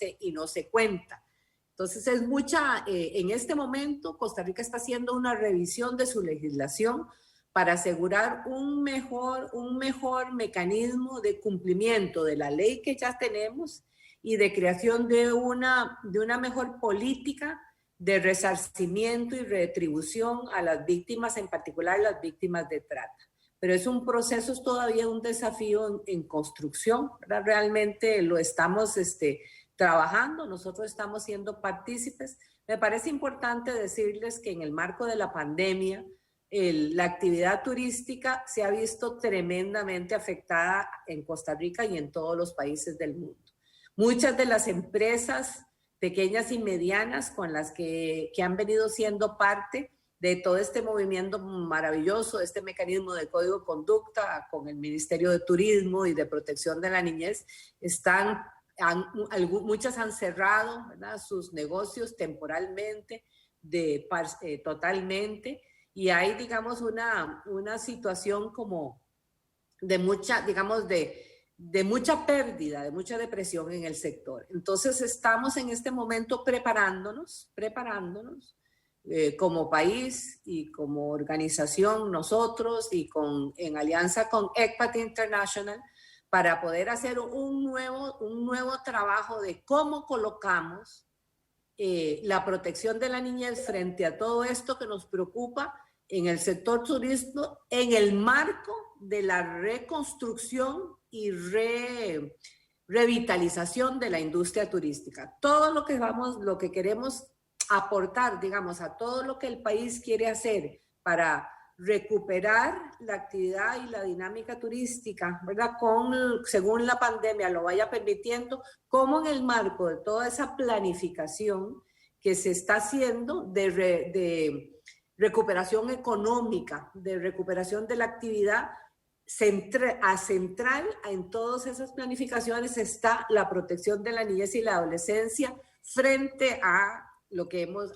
se cuenta. Entonces en este momento Costa Rica está haciendo una revisión de su legislación para asegurar un mejor mecanismo de cumplimiento de la ley que ya tenemos y de creación de una mejor política de resarcimiento y retribución a las víctimas, en particular las víctimas de trata. Pero es un proceso, es todavía un desafío en construcción, ¿verdad? Realmente lo estamos trabajando, nosotros estamos siendo partícipes. Me parece importante decirles que en el marco de la pandemia, la actividad turística se ha visto tremendamente afectada en Costa Rica y en todos los países del mundo. Muchas de las empresas pequeñas y medianas con las que han venido siendo parte de todo este movimiento maravilloso, este mecanismo de código de conducta con el Ministerio de Turismo y de Protección de la Niñez, muchas han cerrado, ¿verdad?, sus negocios temporalmente, totalmente, y hay, digamos, una situación como de mucha, digamos, de mucha pérdida, de mucha depresión en el sector. Entonces estamos en este momento preparándonos como país y como organización nosotros y en alianza con ECPAT International para poder hacer un nuevo trabajo de cómo colocamos la protección de la niñez frente a todo esto que nos preocupa en el sector turístico en el marco de la reconstrucción y revitalización de la industria turística. Todo lo que queremos aportar, digamos, a todo lo que el país quiere hacer para recuperar la actividad y la dinámica turística, ¿verdad? Según la pandemia lo vaya permitiendo, como en el marco de toda esa planificación que se está haciendo de recuperación económica, de recuperación de la actividad, central en todas esas planificaciones está la protección de la niñez y la adolescencia frente a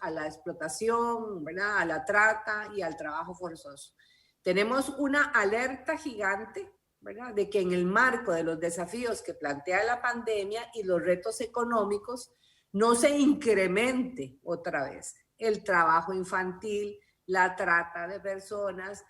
a la explotación, ¿verdad?, a la trata y al trabajo forzoso. Tenemos una alerta gigante, ¿verdad?, de que en el marco de los desafíos que plantea la pandemia y los retos económicos no se incremente otra vez el trabajo infantil, la trata de personas,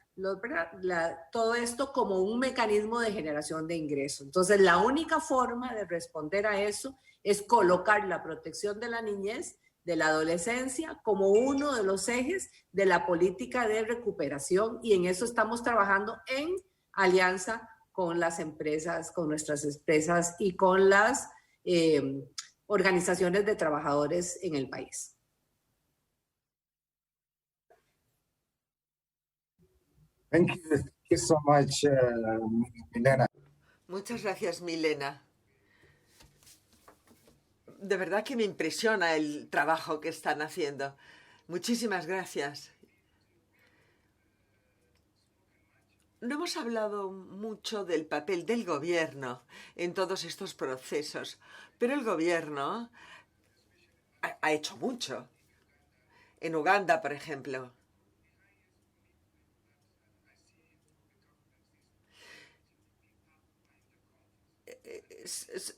todo esto como un mecanismo de generación de ingresos. Entonces, la única forma de responder a eso es colocar la protección de la niñez, de la adolescencia, como uno de los ejes de la política de recuperación, y en eso estamos trabajando en alianza con las empresas, con nuestras empresas y con las organizaciones de trabajadores en el país. Thank you so much, Milena. Muchas gracias, Milena. De verdad que me impresiona el trabajo que están haciendo. Muchísimas gracias. No hemos hablado mucho del papel del gobierno en todos estos procesos, pero el gobierno ha hecho mucho. En Uganda, por ejemplo.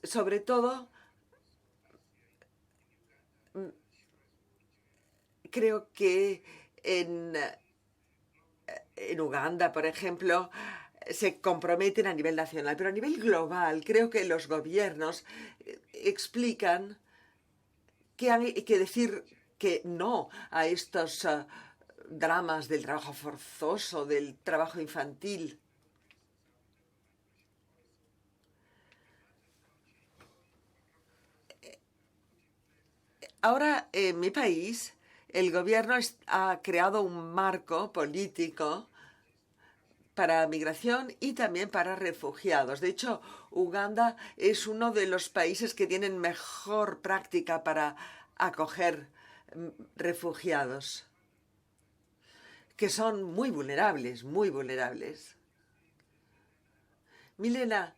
Sobre todo, creo que en Uganda, por ejemplo, se comprometen a nivel nacional, pero a nivel global creo que los gobiernos explican que hay que decir que no a estos dramas del trabajo forzoso, del trabajo infantil. Ahora, en mi país, el gobierno ha creado un marco político para migración y también para refugiados. De hecho, Uganda es uno de los países que tienen mejor práctica para acoger refugiados, que son muy vulnerables, muy vulnerables. Milena,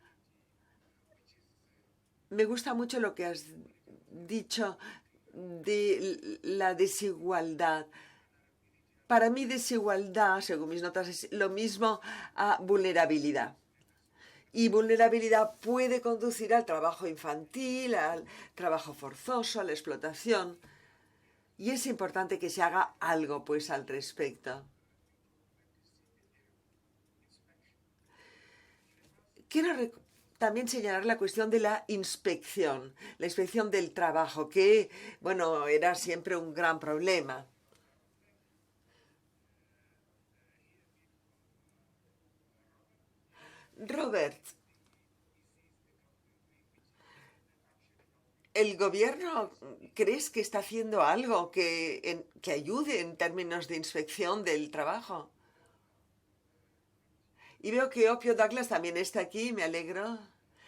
me gusta mucho lo que has dicho de la desigualdad. Para mí, desigualdad, según mis notas, es lo mismo a vulnerabilidad. Y vulnerabilidad puede conducir al trabajo infantil, al trabajo forzoso, a la explotación. Y es importante que se haga algo, pues, al respecto. Quiero también señalar la cuestión de la inspección del trabajo, que, bueno, era siempre un gran problema. Robert, ¿el gobierno crees que está haciendo algo que ayude en términos de inspección del trabajo? Y veo que Opio Douglas también está aquí, me alegro.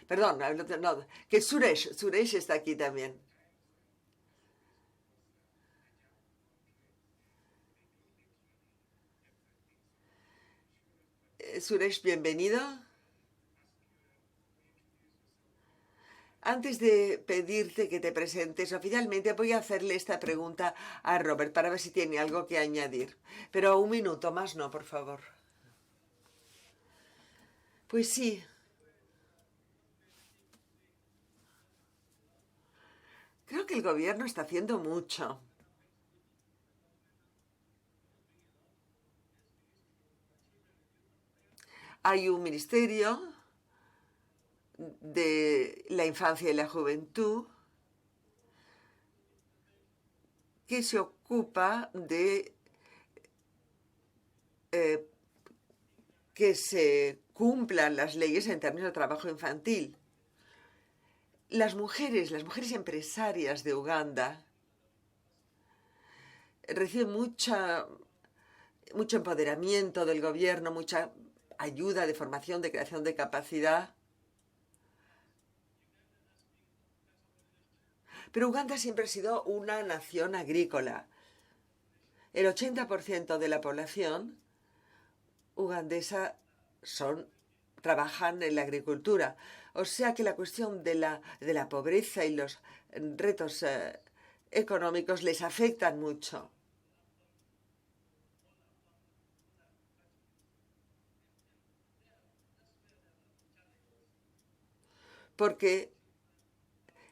Perdón, no, que Suresh está aquí también. Suresh, bienvenido. Antes de pedirte que te presentes oficialmente, voy a hacerle esta pregunta a Robert para ver si tiene algo que añadir. Pero un minuto más no, por favor. Pues sí. Creo que el gobierno está haciendo mucho. Hay un ministerio de la infancia y la juventud que se ocupa de que se cumplan las leyes en términos de trabajo infantil. Las mujeres empresarias de Uganda reciben mucho empoderamiento del gobierno, mucha ayuda de formación, de creación de capacidad. Pero Uganda siempre ha sido una nación agrícola. El 80% de la población ugandesa trabajan en la agricultura. O sea que la cuestión de la pobreza y los retos económicos les afectan mucho. Porque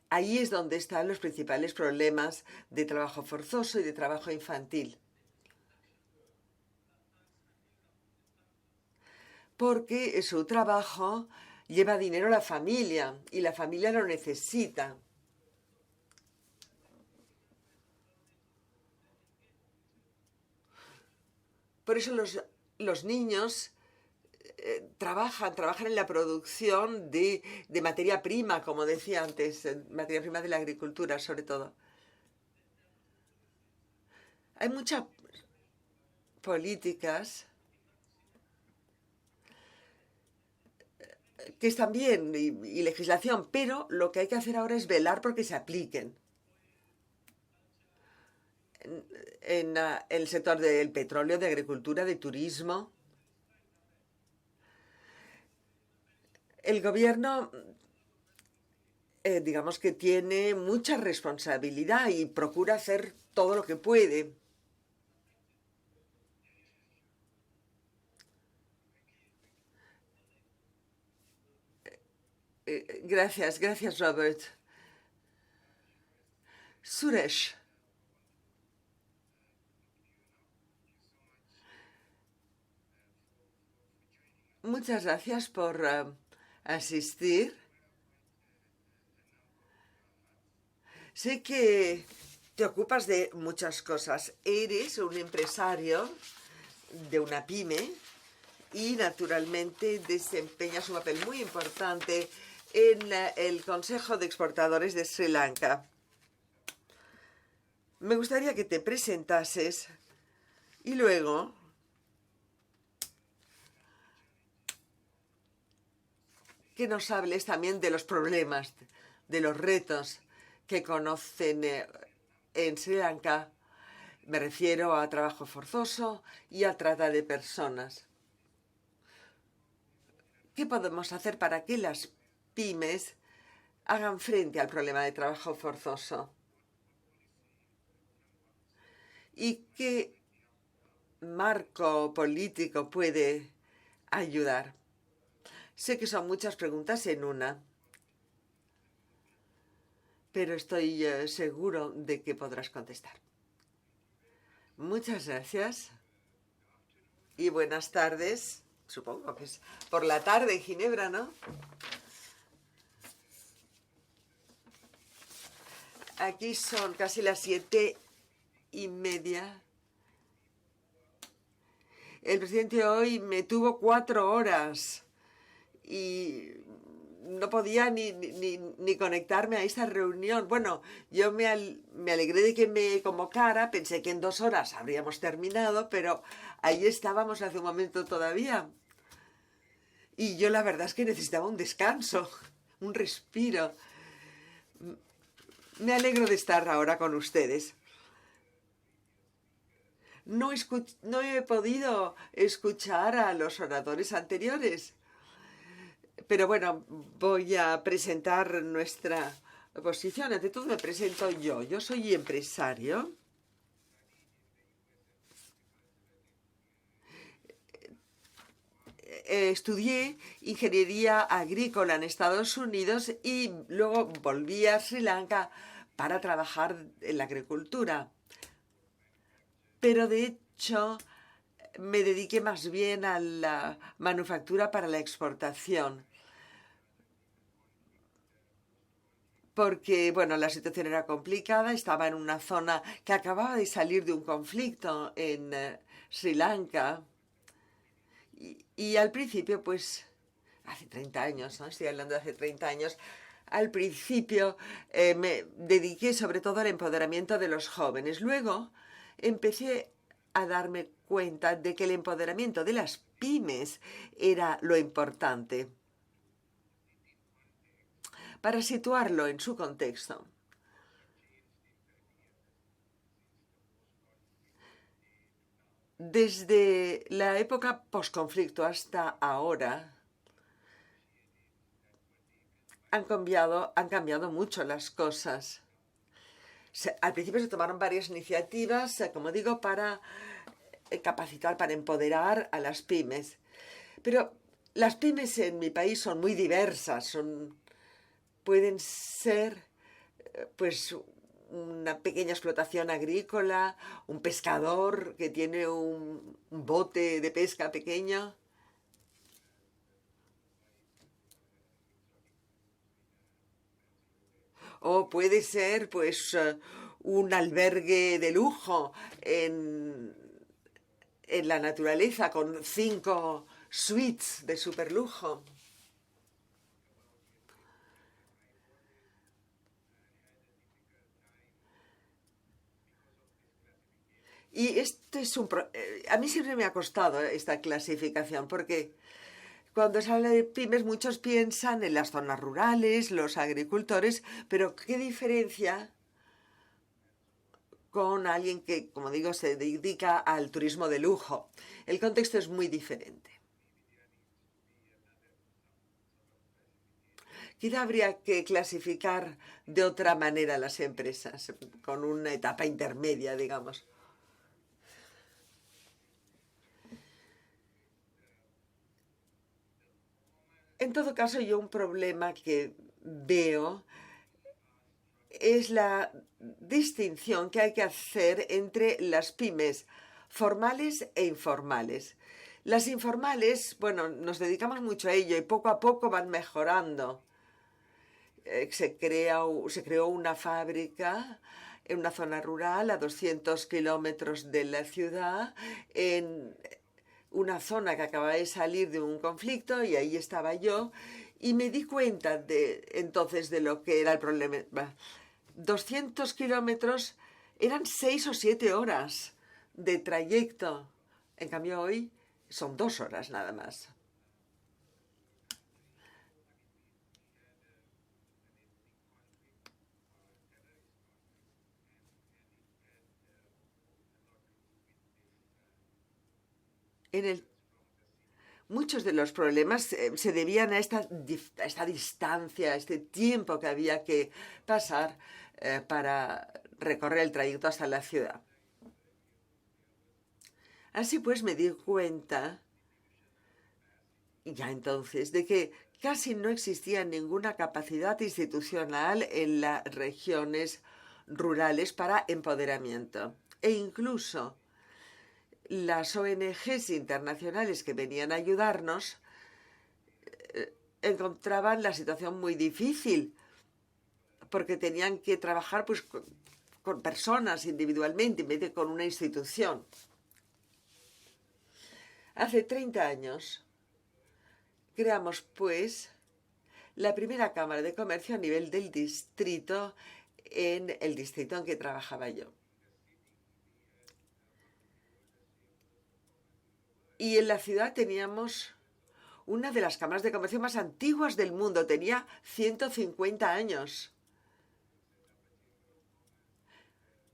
ahí es donde están los principales problemas de trabajo forzoso y de trabajo infantil. Porque su trabajo lleva dinero a la familia y la familia lo necesita. Por eso los niños trabajan en la producción de materia prima, como decía antes, materia prima de la agricultura sobre todo. Hay muchas políticas que están bien y legislación, pero lo que hay que hacer ahora es velar porque se apliquen. En el sector del petróleo, de agricultura, de turismo. El gobierno, digamos que tiene mucha responsabilidad y procura hacer todo lo que puede. Gracias, Robert. Suresh. Muchas gracias por asistir. Sé que te ocupas de muchas cosas. Eres un empresario de una pyme y naturalmente desempeñas un papel muy importante en el Consejo de Exportadores de Sri Lanka. Me gustaría que te presentases y luego que nos hables también de los problemas, de los retos que conocen en Sri Lanka. Me refiero a trabajo forzoso y a trata de personas. ¿Qué podemos hacer para que las pymes hagan frente al problema de trabajo forzoso? ¿Y qué marco político puede ayudar? Sé que son muchas preguntas en una, pero estoy seguro de que podrás contestar. Muchas gracias y buenas tardes. Supongo que es por la tarde en Ginebra, ¿no? Aquí son casi las 7:30. El presidente hoy me tuvo 4 horas y no podía ni conectarme a esta reunión. Bueno, yo me alegré de que me convocara, pensé que en 2 horas habríamos terminado, pero ahí estábamos hace un momento todavía. Y yo la verdad es que necesitaba un descanso, un respiro. Me alegro de estar ahora con ustedes. No he podido escuchar a los oradores anteriores. Pero bueno, voy a presentar nuestra posición. Ante todo me presento yo. Yo soy empresario. Estudié ingeniería agrícola en Estados Unidos y luego volví a Sri Lanka para trabajar en la agricultura. Pero de hecho me dediqué más bien a la manufactura para la exportación. Porque, bueno, la situación era complicada, estaba en una zona que acababa de salir de un conflicto en Sri Lanka. Y al principio, pues, hace 30 años, ¿no? Estoy hablando de hace 30 años. Al principio me dediqué sobre todo al empoderamiento de los jóvenes. Luego empecé a darme cuenta de que el empoderamiento de las pymes era lo importante. Para situarlo en su contexto, desde la época posconflicto hasta ahora, han cambiado mucho las cosas. Al principio se tomaron varias iniciativas, como digo, para capacitar, para empoderar a las pymes. Pero las pymes en mi país son muy diversas, pueden ser, pues, una pequeña explotación agrícola, un pescador que tiene un bote de pesca pequeño. O puede ser, pues, un albergue de lujo en la naturaleza con 5 suites de superlujo. Y a mí siempre me ha costado esta clasificación, porque cuando se habla de pymes muchos piensan en las zonas rurales, los agricultores, pero ¿qué diferencia con alguien que, como digo, se dedica al turismo de lujo? El contexto es muy diferente. Quizá habría que clasificar de otra manera las empresas, con una etapa intermedia, digamos. En todo caso, yo un problema que veo es la distinción que hay que hacer entre las pymes formales e informales. Las informales, bueno, nos dedicamos mucho a ello y poco a poco van mejorando. Se creó una fábrica en una zona rural a 200 kilómetros de la ciudad, en una zona que acababa de salir de un conflicto, y ahí estaba yo y me di cuenta entonces de lo que era el problema. 200 kilómetros eran 6 o 7 horas de trayecto. En cambio hoy son 2 horas nada más. Muchos de los problemas se debían a esta distancia, a este tiempo que había que pasar para recorrer el trayecto hasta la ciudad. Así pues me di cuenta, ya entonces, de que casi no existía ninguna capacidad institucional en las regiones rurales para empoderamiento. E incluso las ONGs internacionales que venían a ayudarnos encontraban la situación muy difícil porque tenían que trabajar pues, con personas individualmente en vez de con una institución. Hace 30 años creamos pues la primera Cámara de Comercio a nivel del distrito en el distrito en que trabajaba yo. Y en la ciudad teníamos una de las cámaras de comercio más antiguas del mundo. Tenía 150 años.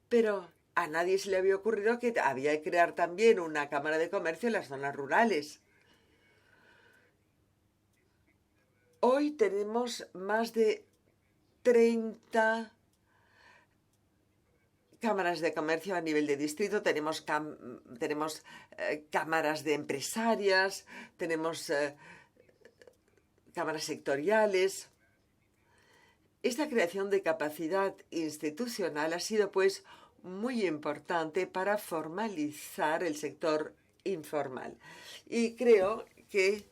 Pero a nadie se le había ocurrido que había que crear también una cámara de comercio en las zonas rurales. Hoy tenemos más de 30 cámaras de comercio a nivel de distrito, tenemos cámaras de empresarias, tenemos cámaras sectoriales. Esta creación de capacidad institucional ha sido pues muy importante para formalizar el sector informal. Y creo que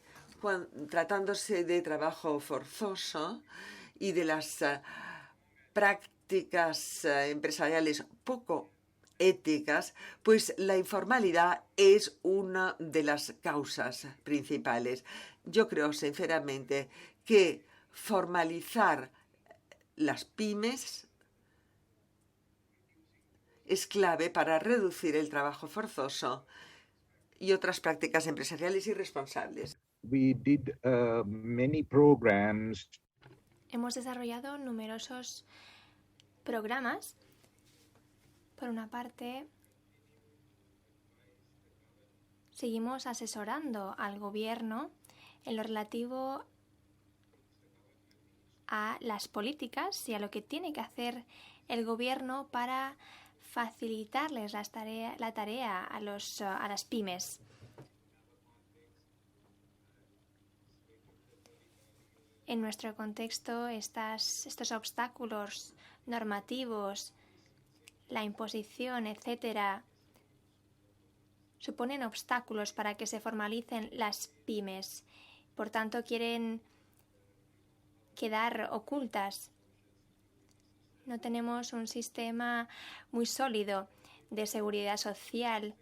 tratándose de trabajo forzoso y de las prácticas empresariales poco éticas, pues la informalidad es una de las causas principales. Yo creo sinceramente que formalizar las pymes es clave para reducir el trabajo forzoso y otras prácticas empresariales irresponsables. Many programs. Hemos desarrollado numerosos programas. Por una parte, seguimos asesorando al gobierno en lo relativo a las políticas y a lo que tiene que hacer el gobierno para facilitarles la tarea a las pymes. En nuestro contexto, estos obstáculos normativos, la imposición, etcétera, suponen obstáculos para que se formalicen las pymes. Por tanto, quieren quedar ocultas. No tenemos un sistema muy sólido de seguridad social.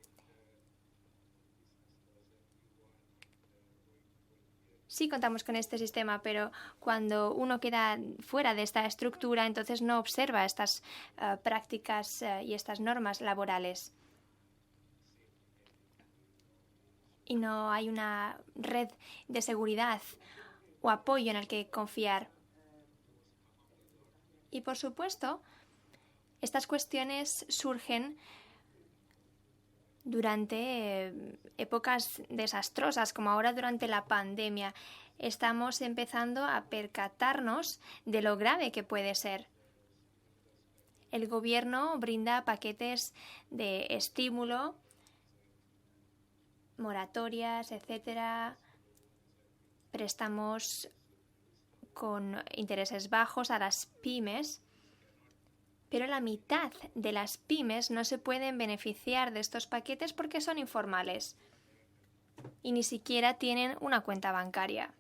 Sí contamos con este sistema, pero cuando uno queda fuera de esta estructura, entonces no observa estas prácticas y estas normas laborales. Y no hay una red de seguridad o apoyo en el que confiar. Y por supuesto, estas cuestiones surgen durante épocas desastrosas, como ahora durante la pandemia. estamos empezando a percatarnos de lo grave que puede ser. El gobierno brinda paquetes de estímulo, moratorias, etcétera, préstamos con intereses bajos a las pymes, pero la mitad de las pymes no se pueden beneficiar de estos paquetes porque son informales y ni siquiera tienen una cuenta bancaria.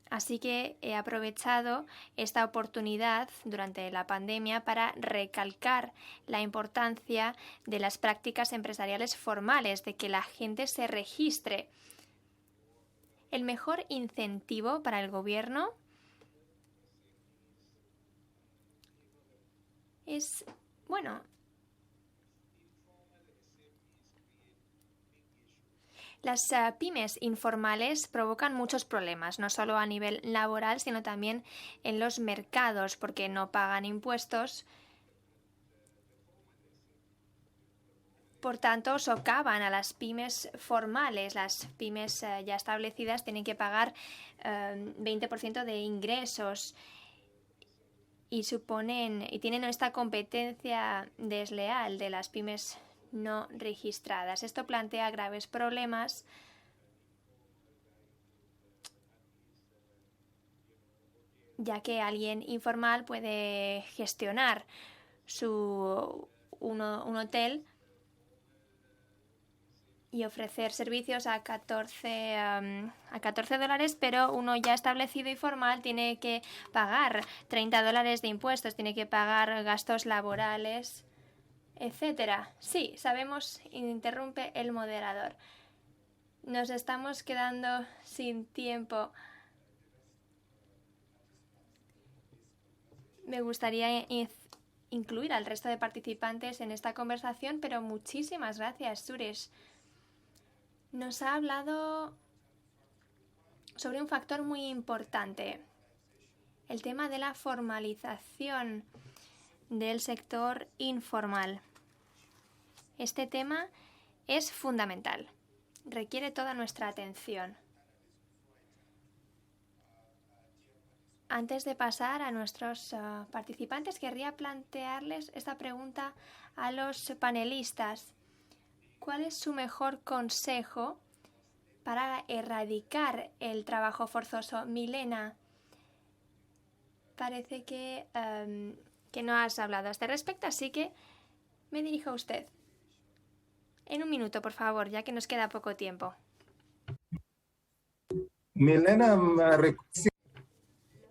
Así que he aprovechado esta oportunidad durante la pandemia para recalcar la importancia de las prácticas empresariales formales, de que la gente se registre. El mejor incentivo para el gobierno es, bueno, las pymes informales provocan muchos problemas, no solo a nivel laboral, sino también en los mercados, porque no pagan impuestos. Por tanto, socavan a las pymes formales. Las pymes ya establecidas tienen que pagar 20% de ingresos y tienen esta competencia desleal de las pymes no registradas. Esto plantea graves problemas ya que alguien informal puede gestionar un hotel y ofrecer servicios a 14 dólares, pero uno ya establecido y formal tiene que pagar $30 de impuestos, tiene que pagar gastos laborales, etcétera. Sí, sabemos, interrumpe el moderador. Nos estamos quedando sin tiempo. Me gustaría incluir al resto de participantes en esta conversación, pero muchísimas gracias, Suresh. Nos ha hablado sobre un factor muy importante, el tema de la formalización del sector informal. Este tema es fundamental, requiere toda nuestra atención. Antes de pasar a nuestros participantes, querría plantearles esta pregunta a los panelistas. ¿Cuál es su mejor consejo para erradicar el trabajo forzoso? Milena, parece que no has hablado a este respecto, así que me dirijo a usted. En un minuto, por favor, ya que nos queda poco tiempo.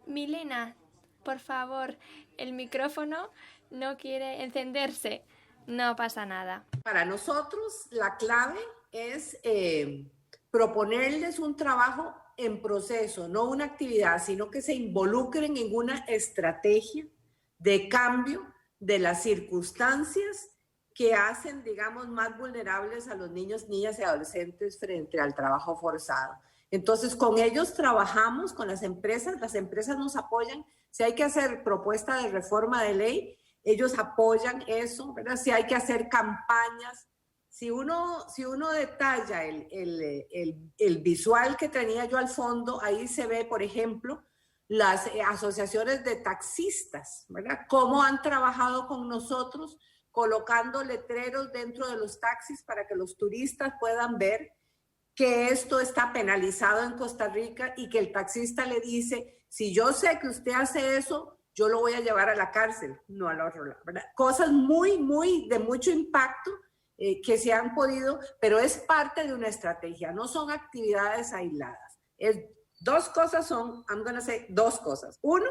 Milena, por favor, el micrófono no quiere encenderse. No pasa nada. Para nosotros, la clave es proponerles un trabajo en proceso, no una actividad, sino que se involucren en una estrategia de cambio de las circunstancias que hacen, digamos, más vulnerables a los niños, niñas y adolescentes frente al trabajo forzado. Entonces, con ellos trabajamos, con las empresas nos apoyan. Si hay que hacer propuesta de reforma de ley, ellos apoyan eso, ¿verdad? Si hay que hacer campañas, si uno detalla el visual que tenía yo al fondo, ahí se ve, por ejemplo, las asociaciones de taxistas, ¿verdad? Cómo han trabajado con nosotros colocando letreros dentro de los taxis para que los turistas puedan ver que esto está penalizado en Costa Rica y que el taxista le dice, si yo sé que usted hace eso, yo lo voy a llevar a la cárcel, no al otro lado, ¿verdad? Cosas de mucho impacto que se han podido, pero es parte de una estrategia, no son actividades aisladas. Dos cosas. Uno,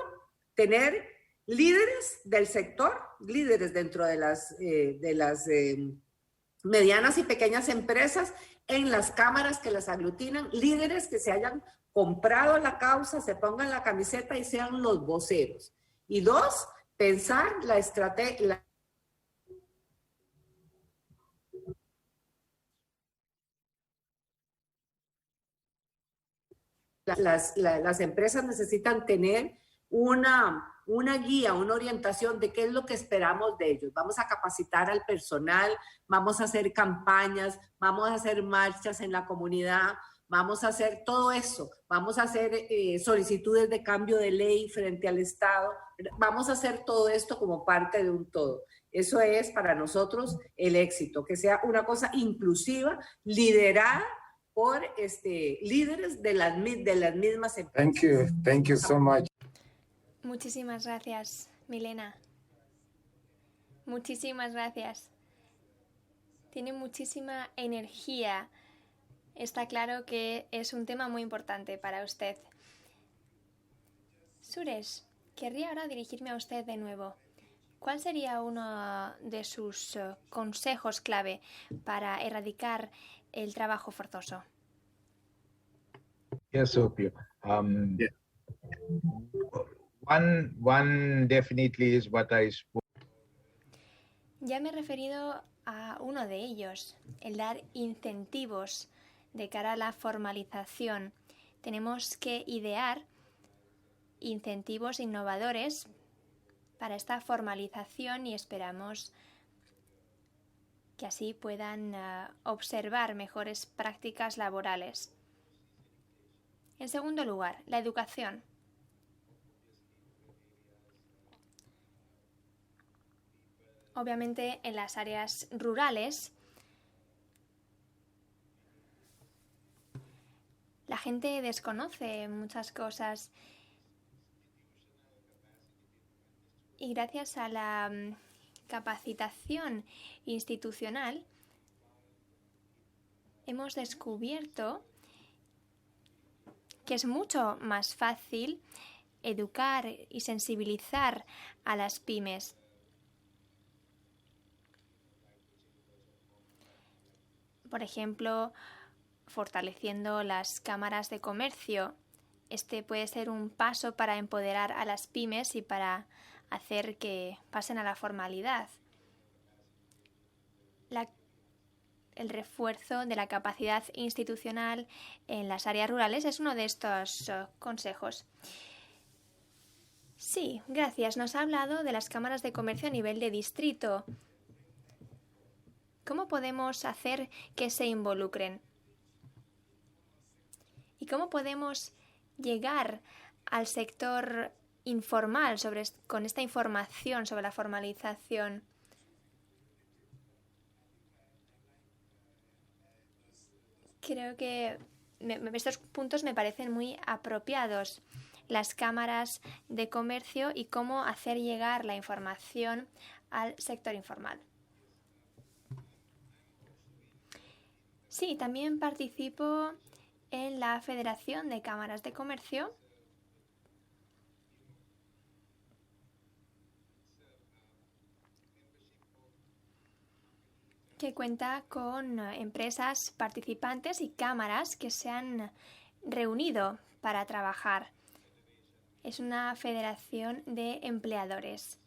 tener líderes del sector, líderes dentro de las medianas y pequeñas empresas, en las cámaras que las aglutinan, líderes que se hayan comprado la causa, se pongan la camiseta y sean los voceros. Y dos, pensar la estrategia. Las empresas necesitan tener una una guía, una orientación de qué es lo que esperamos de ellos. Vamos a capacitar al personal, vamos a hacer campañas, vamos a hacer marchas en la comunidad, vamos a hacer todo eso, vamos a hacer solicitudes de cambio de ley frente al Estado, vamos a hacer todo esto como parte de un todo. Eso es para nosotros el éxito, que sea una cosa inclusiva, liderada por líderes de las mismas empresas. Thank you so much. Muchísimas gracias, Milena. Muchísimas gracias. Tiene muchísima energía. Está claro que es un tema muy importante para usted. Suresh, querría ahora dirigirme a usted de nuevo. ¿Cuál sería uno de sus consejos clave para erradicar el trabajo forzoso? Yes, Sophia. Yeah. One definitely is what I spoke. Ya me he referido a uno de ellos, el dar incentivos de cara a la formalización. Tenemos que idear incentivos innovadores para esta formalización y esperamos que así puedan observar mejores prácticas laborales. En segundo lugar, la educación. Obviamente en las áreas rurales la gente desconoce muchas cosas y gracias a la capacitación institucional hemos descubierto que es mucho más fácil educar y sensibilizar a las pymes. Por ejemplo, fortaleciendo las cámaras de comercio. Este puede ser un paso para empoderar a las pymes y para hacer que pasen a la formalidad. El refuerzo de la capacidad institucional en las áreas rurales es uno de estos consejos. Sí, gracias. Nos ha hablado de las cámaras de comercio a nivel de distrito. ¿Cómo podemos hacer que se involucren? ¿Y cómo podemos llegar al sector informal con esta información sobre la formalización? Creo que estos puntos me parecen muy apropiados. Las cámaras de comercio y cómo hacer llegar la información al sector informal. Sí, también participo en la Federación de Cámaras de Comercio. Que cuenta con empresas participantes y cámaras que se han reunido para trabajar. Es una federación de empleadores.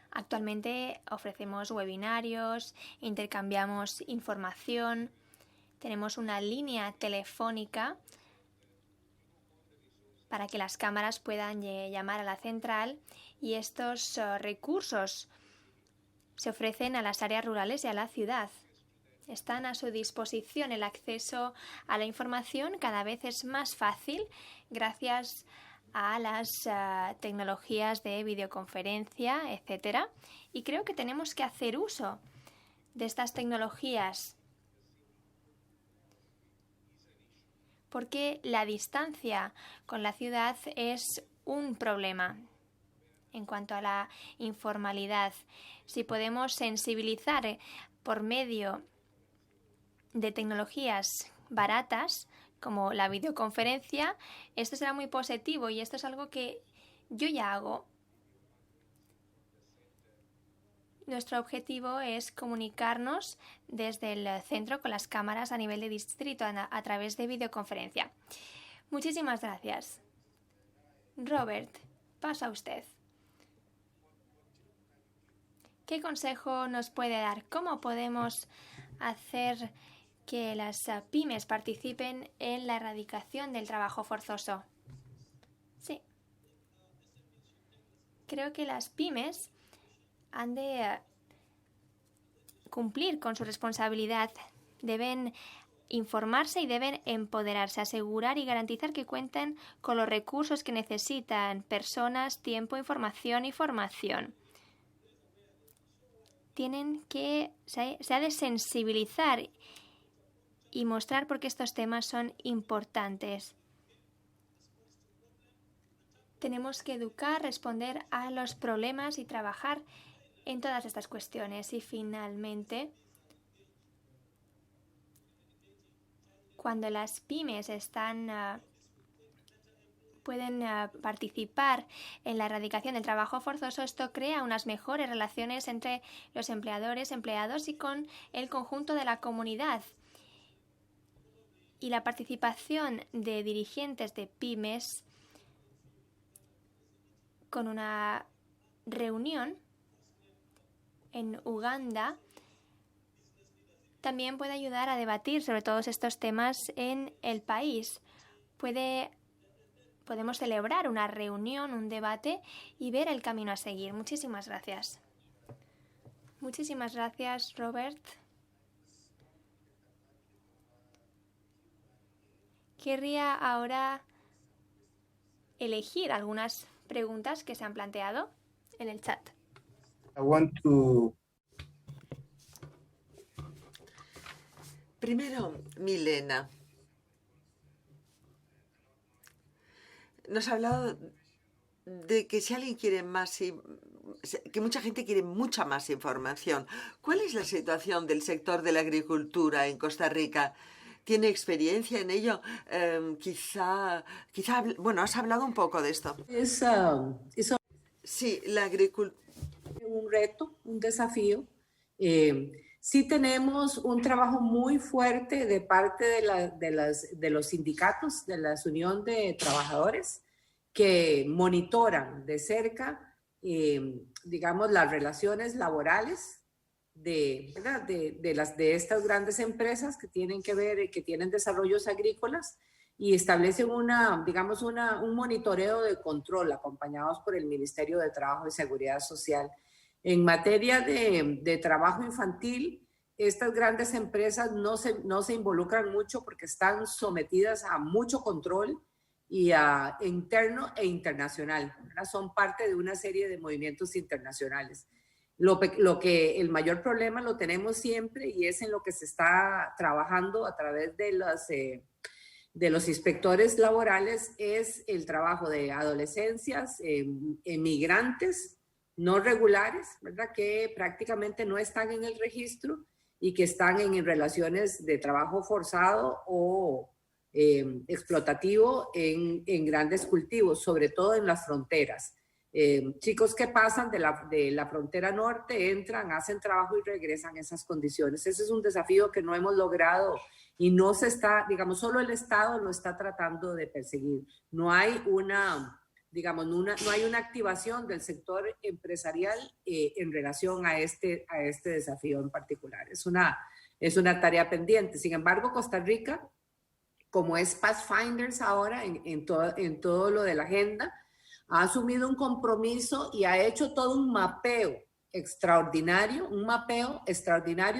Actualmente ofrecemos webinarios, intercambiamos información, tenemos una línea telefónica para que las cámaras puedan llamar a la central y estos recursos se ofrecen a las áreas rurales y a la ciudad. Están a su disposición. El acceso a la información cada vez es más fácil gracias a las tecnologías de videoconferencia, etcétera. Y creo que tenemos que hacer uso de estas tecnologías porque la distancia con la ciudad es un problema en cuanto a la informalidad. Si podemos sensibilizar por medio de tecnologías baratas como la videoconferencia, esto será muy positivo y esto es algo que yo ya hago. Nuestro objetivo es comunicarnos desde el centro con las cámaras a nivel de distrito a través de videoconferencia. Muchísimas gracias. Robert, pasa usted. ¿Qué consejo nos puede dar? ¿Cómo podemos hacer que las pymes participen en la erradicación del trabajo forzoso. Sí. Creo que las pymes han de cumplir con su responsabilidad. Deben informarse y deben empoderarse, asegurar y garantizar que cuenten con los recursos que necesitan: personas, tiempo, información y formación. Se ha de sensibilizar y mostrar por qué estos temas son importantes. Tenemos que educar, responder a los problemas y trabajar en todas estas cuestiones. Y finalmente, cuando las pymes pueden participar en la erradicación del trabajo forzoso, esto crea unas mejores relaciones entre los empleadores, empleados y con el conjunto de la comunidad. Y la participación de dirigentes de pymes con una reunión en Uganda también puede ayudar a debatir sobre todos estos temas en el país. Podemos celebrar una reunión, un debate y ver el camino a seguir. Muchísimas gracias. Muchísimas gracias, Robert. Querría ahora elegir algunas preguntas que se han planteado en el chat. I want to Primero, Milena. Nos ha hablado de que si alguien quiere más, que mucha gente quiere mucha más información. ¿Cuál es la situación del sector de la agricultura en Costa Rica? ¿Tiene experiencia en ello? Bueno, has hablado un poco de esto. Es Sí, la agricultura. un reto, un desafío. Sí tenemos un trabajo muy fuerte de parte de los sindicatos, de la Unión de Trabajadores, que monitoran de cerca, digamos, las relaciones laborales de estas grandes empresas que tienen que ver, que tienen desarrollos agrícolas, y establecen un monitoreo de control acompañados por el Ministerio de Trabajo y Seguridad Social. En materia de trabajo infantil, estas grandes empresas no se involucran mucho porque están sometidas a mucho control y a interno e internacional, ¿verdad? Son parte de una serie de movimientos internacionales. El mayor problema lo tenemos siempre y es en lo que se está trabajando a través de los inspectores laborales, es el trabajo de adolescencias, emigrantes no regulares, ¿verdad? Que prácticamente no están en el registro y que están en relaciones de trabajo forzado o explotativo en grandes cultivos, sobre todo en las fronteras. Chicos que pasan de la frontera norte, entran, hacen trabajo y regresan en esas condiciones. Ese es un desafío que no hemos logrado y no se está, digamos, solo el Estado lo está tratando de perseguir. No hay una activación del sector empresarial en relación a este desafío en particular. Es una tarea pendiente. Sin embargo, Costa Rica, como es Pathfinders ahora en todo lo de la agenda, ha asumido un compromiso y ha hecho todo un mapeo extraordinario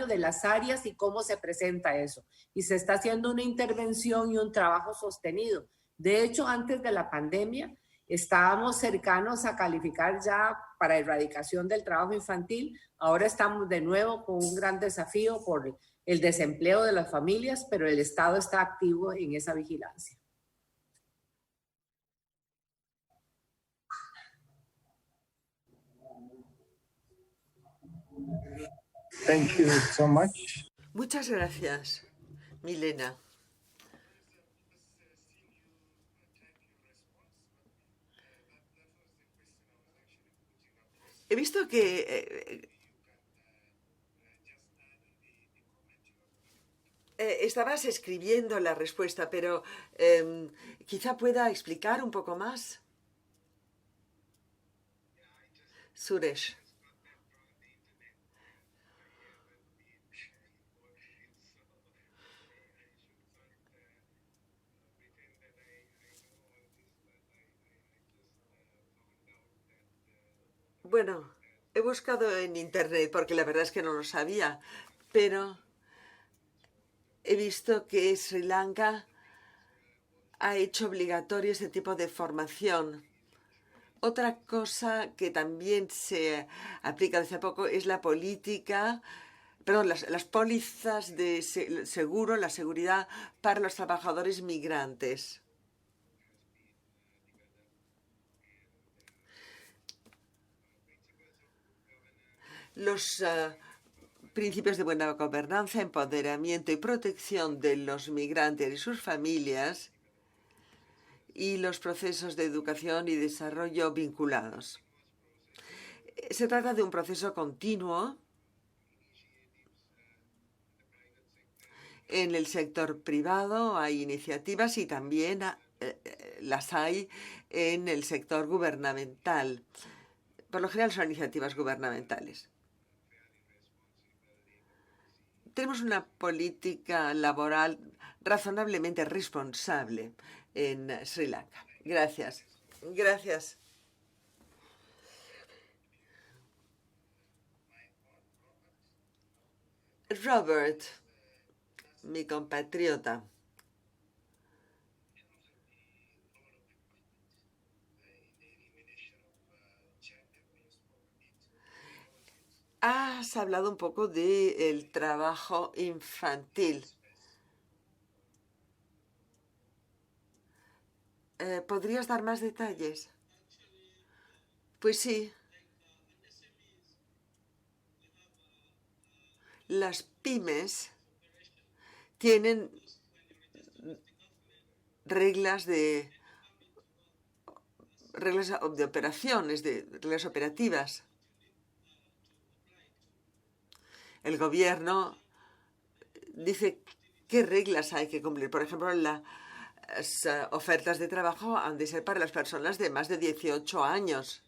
de las áreas y cómo se presenta eso. Y se está haciendo una intervención y un trabajo sostenido. De hecho, antes de la pandemia, estábamos cercanos a calificar ya para erradicación del trabajo infantil. Ahora estamos de nuevo con un gran desafío por el desempleo de las familias, pero el Estado está activo en esa vigilancia. thank you so much. Muchas gracias, Milena. He visto que estabas escribiendo la respuesta, pero quizá pueda explicar un poco más. Suresh. Bueno, he buscado en internet porque la verdad es que no lo sabía, pero he visto que Sri Lanka ha hecho obligatorio este tipo de formación. Otra cosa que también se aplica desde hace poco es la política, perdón, las pólizas de seguro, la seguridad para los trabajadores migrantes. Los principios de buena gobernanza, empoderamiento y protección de los migrantes y sus familias y los procesos de educación y desarrollo vinculados. Se trata de un proceso continuo en el sector privado. Hay iniciativas y también las hay en el sector gubernamental. Por lo general son iniciativas gubernamentales. Tenemos una política laboral razonablemente responsable en Sri Lanka. Gracias. Gracias. Robert, mi compatriota. Has hablado un poco del trabajo infantil. ¿Podrías dar más detalles? Pues sí. Las pymes tienen reglas de operaciones, de reglas operativas. El gobierno dice qué reglas hay que cumplir. Por ejemplo, las ofertas de trabajo han de ser para las personas de más de 18 años.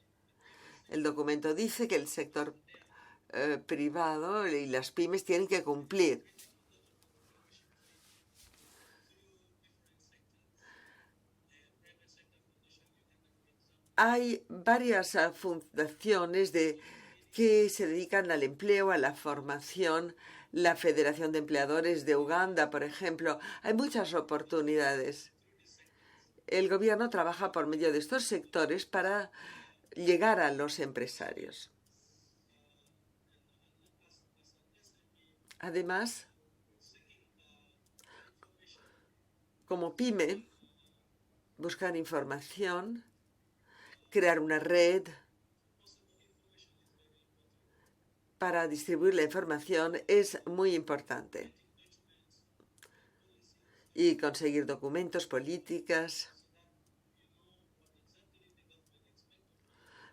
El documento dice que el sector privado y las pymes tienen que cumplir. Hay varias fundaciones que se dedican al empleo, a la formación. La Federación de Empleadores de Uganda, por ejemplo. Hay muchas oportunidades. El gobierno trabaja por medio de estos sectores para llegar a los empresarios. Además, como pyme, buscar información, crear una red para distribuir la información es muy importante. Y conseguir documentos, políticas,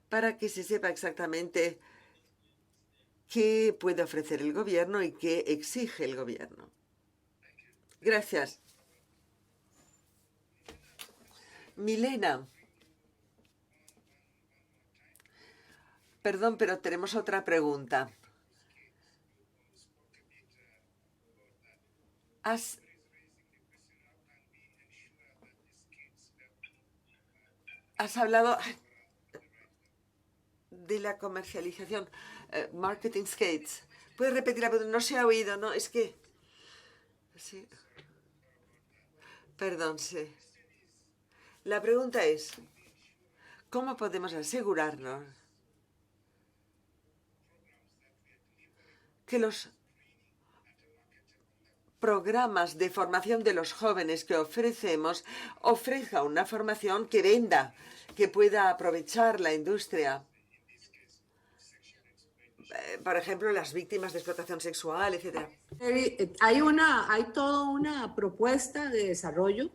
para que se sepa exactamente qué puede ofrecer el gobierno y qué exige el gobierno. Gracias. Milena. Perdón, pero tenemos otra pregunta. Has hablado de la comercialización, marketing skates. ¿Puedes repetir la pregunta? No se ha oído, ¿no? Es que... Sí. Perdón, sí. La pregunta es, ¿cómo podemos asegurarnos que los programas de formación de los jóvenes que ofrecemos ofrezca una formación que venda, que pueda aprovechar la industria? Por ejemplo, las víctimas de explotación sexual, etc. Hay toda una propuesta de desarrollo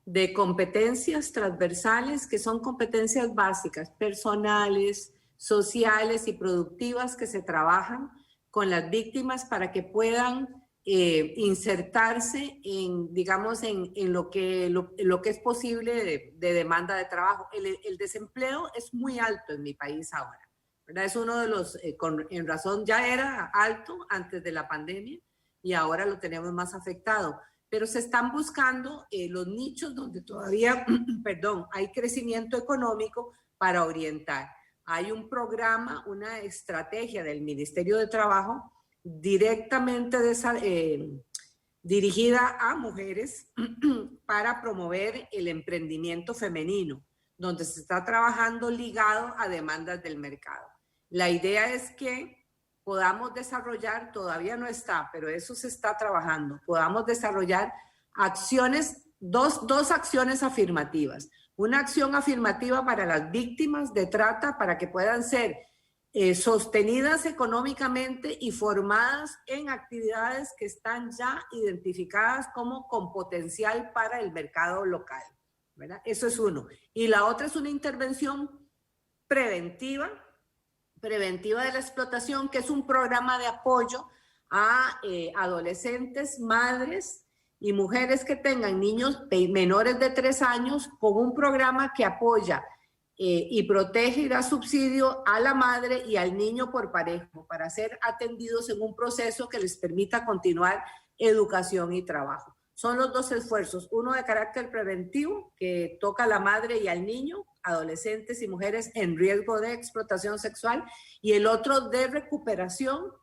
de competencias transversales que son competencias básicas, personales, sociales y productivas que se trabajan con las víctimas para que puedan insertarse en, digamos, en lo que es posible de demanda de trabajo. El desempleo es muy alto en mi país ahora, ¿verdad? Es uno de los, en razón ya era alto antes de la pandemia y ahora lo tenemos más afectado. Pero se están buscando los nichos donde todavía, perdón, hay crecimiento económico para orientar. hay un programa, una estrategia del Ministerio de Trabajo directamente dirigida a mujeres para promover el emprendimiento femenino, donde se está trabajando ligado a demandas del mercado. La idea es que podamos desarrollar, todavía no está, pero eso se está trabajando, podamos desarrollar acciones, dos acciones afirmativas. Una acción afirmativa para las víctimas de trata para que puedan ser sostenidas económicamente y formadas en actividades que están ya identificadas como con potencial para el mercado local, ¿verdad? Eso es uno. Y la otra es una intervención preventiva de la explotación, que es un programa de apoyo a adolescentes, madres y mujeres que tengan niños menores de 3 años, con un programa que apoya y protege y da subsidio a la madre y al niño por parejo para ser atendidos en un proceso que les permita continuar educación y trabajo. Son los dos esfuerzos, uno de carácter preventivo, que toca a la madre y al niño, adolescentes y mujeres en riesgo de explotación sexual, y el otro de recuperación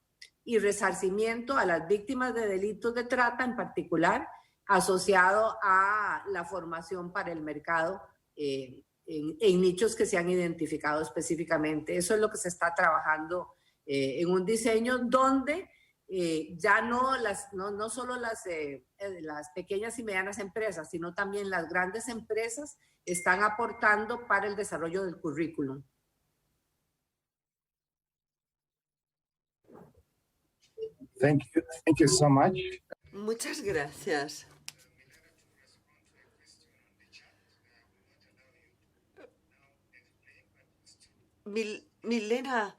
y resarcimiento a las víctimas de delitos de trata, en particular asociado a la formación para el mercado en nichos que se han identificado específicamente. Eso es lo que se está trabajando en un diseño donde ya no solo las pequeñas y medianas empresas, sino también las grandes empresas están aportando para el desarrollo del currículum. Thank you so much. Muchas gracias. Milena,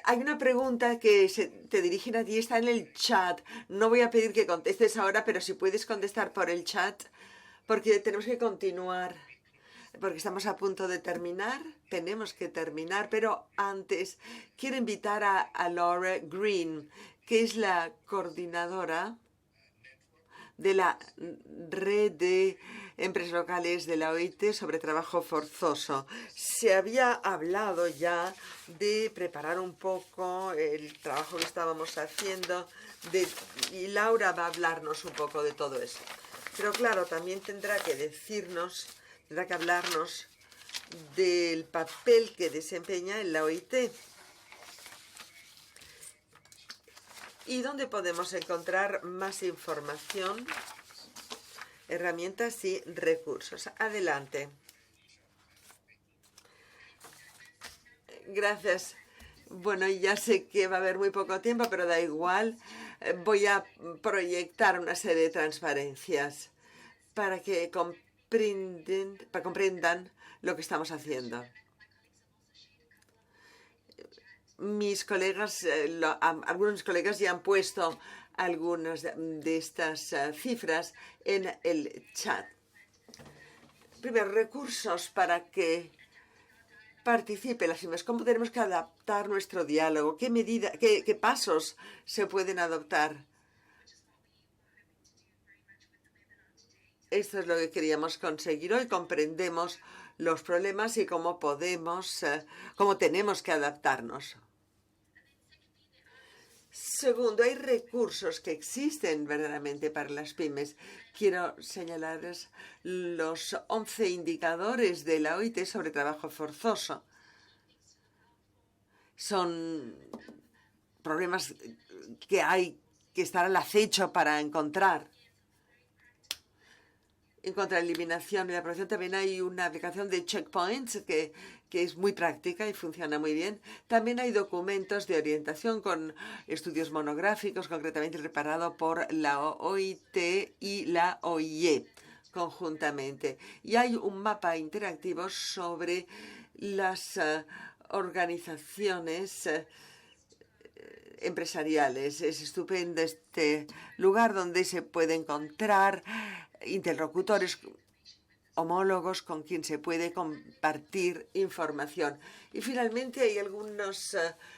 hay una pregunta que te dirigen a ti, está en el chat. No voy a pedir que contestes ahora, pero si puedes contestar por el chat, porque tenemos que continuar, porque estamos a punto de terminar. Tenemos que terminar, pero antes quiero invitar a Laura Green, que es la coordinadora de la red de empresas locales de la OIT sobre trabajo forzoso. Se había hablado ya de preparar un poco el trabajo que estábamos haciendo y Laura va a hablarnos un poco de todo eso. Pero claro, también tendrá que hablarnos del papel que desempeña en la OIT. ¿Y dónde podemos encontrar más información, herramientas y recursos? Adelante. Gracias. Bueno, ya sé que va a haber muy poco tiempo, pero da igual. Voy a proyectar una serie de transparencias para que comprendan lo que estamos haciendo. Mis colegas, algunos colegas ya han puesto algunas de estas cifras en el chat. Primero, recursos para que participen las pymes. ¿Cómo tenemos que adaptar nuestro diálogo? ¿Qué pasos se pueden adoptar? Esto es lo que queríamos conseguir hoy. Comprendemos los problemas y cómo tenemos que adaptarnos. Segundo, hay recursos que existen verdaderamente para las pymes. Quiero señalarles los 11 indicadores de la OIT sobre trabajo forzoso. Son problemas que hay que estar al acecho para encontrar. En contra de la eliminación y la prevención también hay una aplicación de checkpoints que es muy práctica y funciona muy bien. También hay documentos de orientación con estudios monográficos, concretamente preparados por la OIT y la OIE conjuntamente. Y hay un mapa interactivo sobre las organizaciones empresariales. Es estupendo este lugar donde se puede encontrar interlocutores homólogos con quien se puede compartir información. Y finalmente hay algunas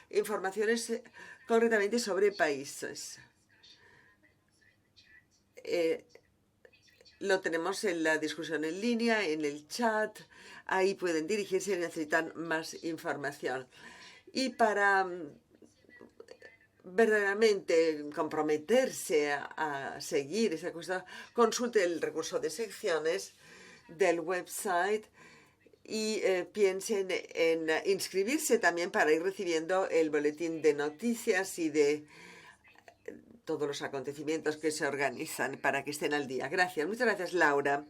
informaciones concretamente sobre países. Lo tenemos en la discusión en línea, en el chat. Ahí pueden dirigirse si necesitan más información. Y para verdaderamente comprometerse a seguir esa cosa, consulte el recurso de secciones del website y piensen en inscribirse también para ir recibiendo el boletín de noticias y de todos los acontecimientos que se organizan para que estén al día. Gracias. Muchas gracias, Laura.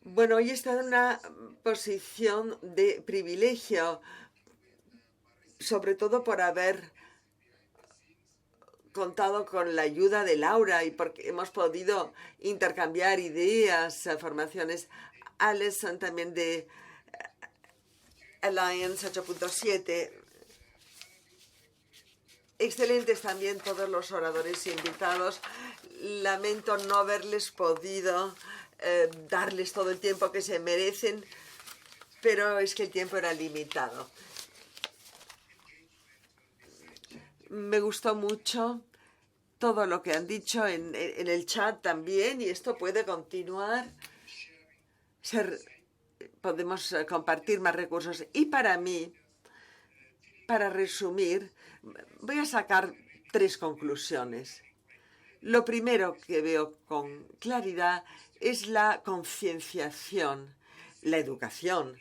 Bueno, hoy he estado en una posición de privilegio, sobre todo por haber contado con la ayuda de Laura y porque hemos podido intercambiar ideas, formaciones. Alison también de Alliance 8.7. Excelentes también todos los oradores invitados. Lamento no haberles podido darles todo el tiempo que se merecen, pero es que el tiempo era limitado. Me gustó mucho todo lo que han dicho en el chat también, y esto puede continuar. Podemos compartir más recursos. Y para mí, para resumir, voy a sacar 3 conclusiones. Lo primero que veo con claridad es la concienciación, la educación.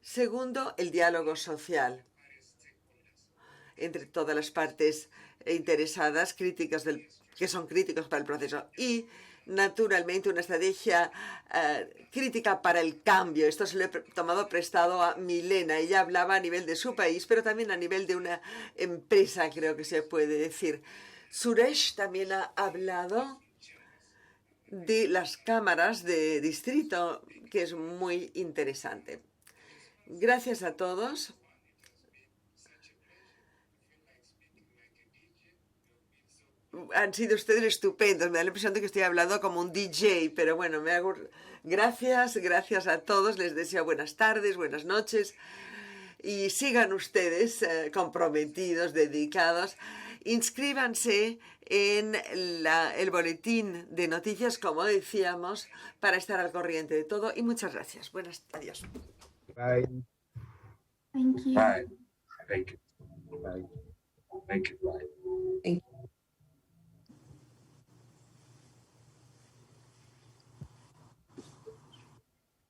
Segundo, el diálogo social entre todas las partes interesadas, que son críticos para el proceso. Y, naturalmente, una estrategia crítica para el cambio. Esto se lo he tomado prestado a Milena. Ella hablaba a nivel de su país, pero también a nivel de una empresa, creo que se puede decir. Suresh también ha hablado de las cámaras de distrito, que es muy interesante. Gracias a todos. Han sido ustedes estupendos. Me da la impresión de que estoy hablando como un DJ, pero bueno, gracias a todos. Les deseo buenas tardes, buenas noches. Y sigan ustedes comprometidos, dedicados. Inscríbanse en el boletín de noticias, como decíamos, para estar al corriente de todo. Y muchas gracias. Adiós. Bye. Thank you. Bye. Thank you. Bye. Thank you. Bye. Thank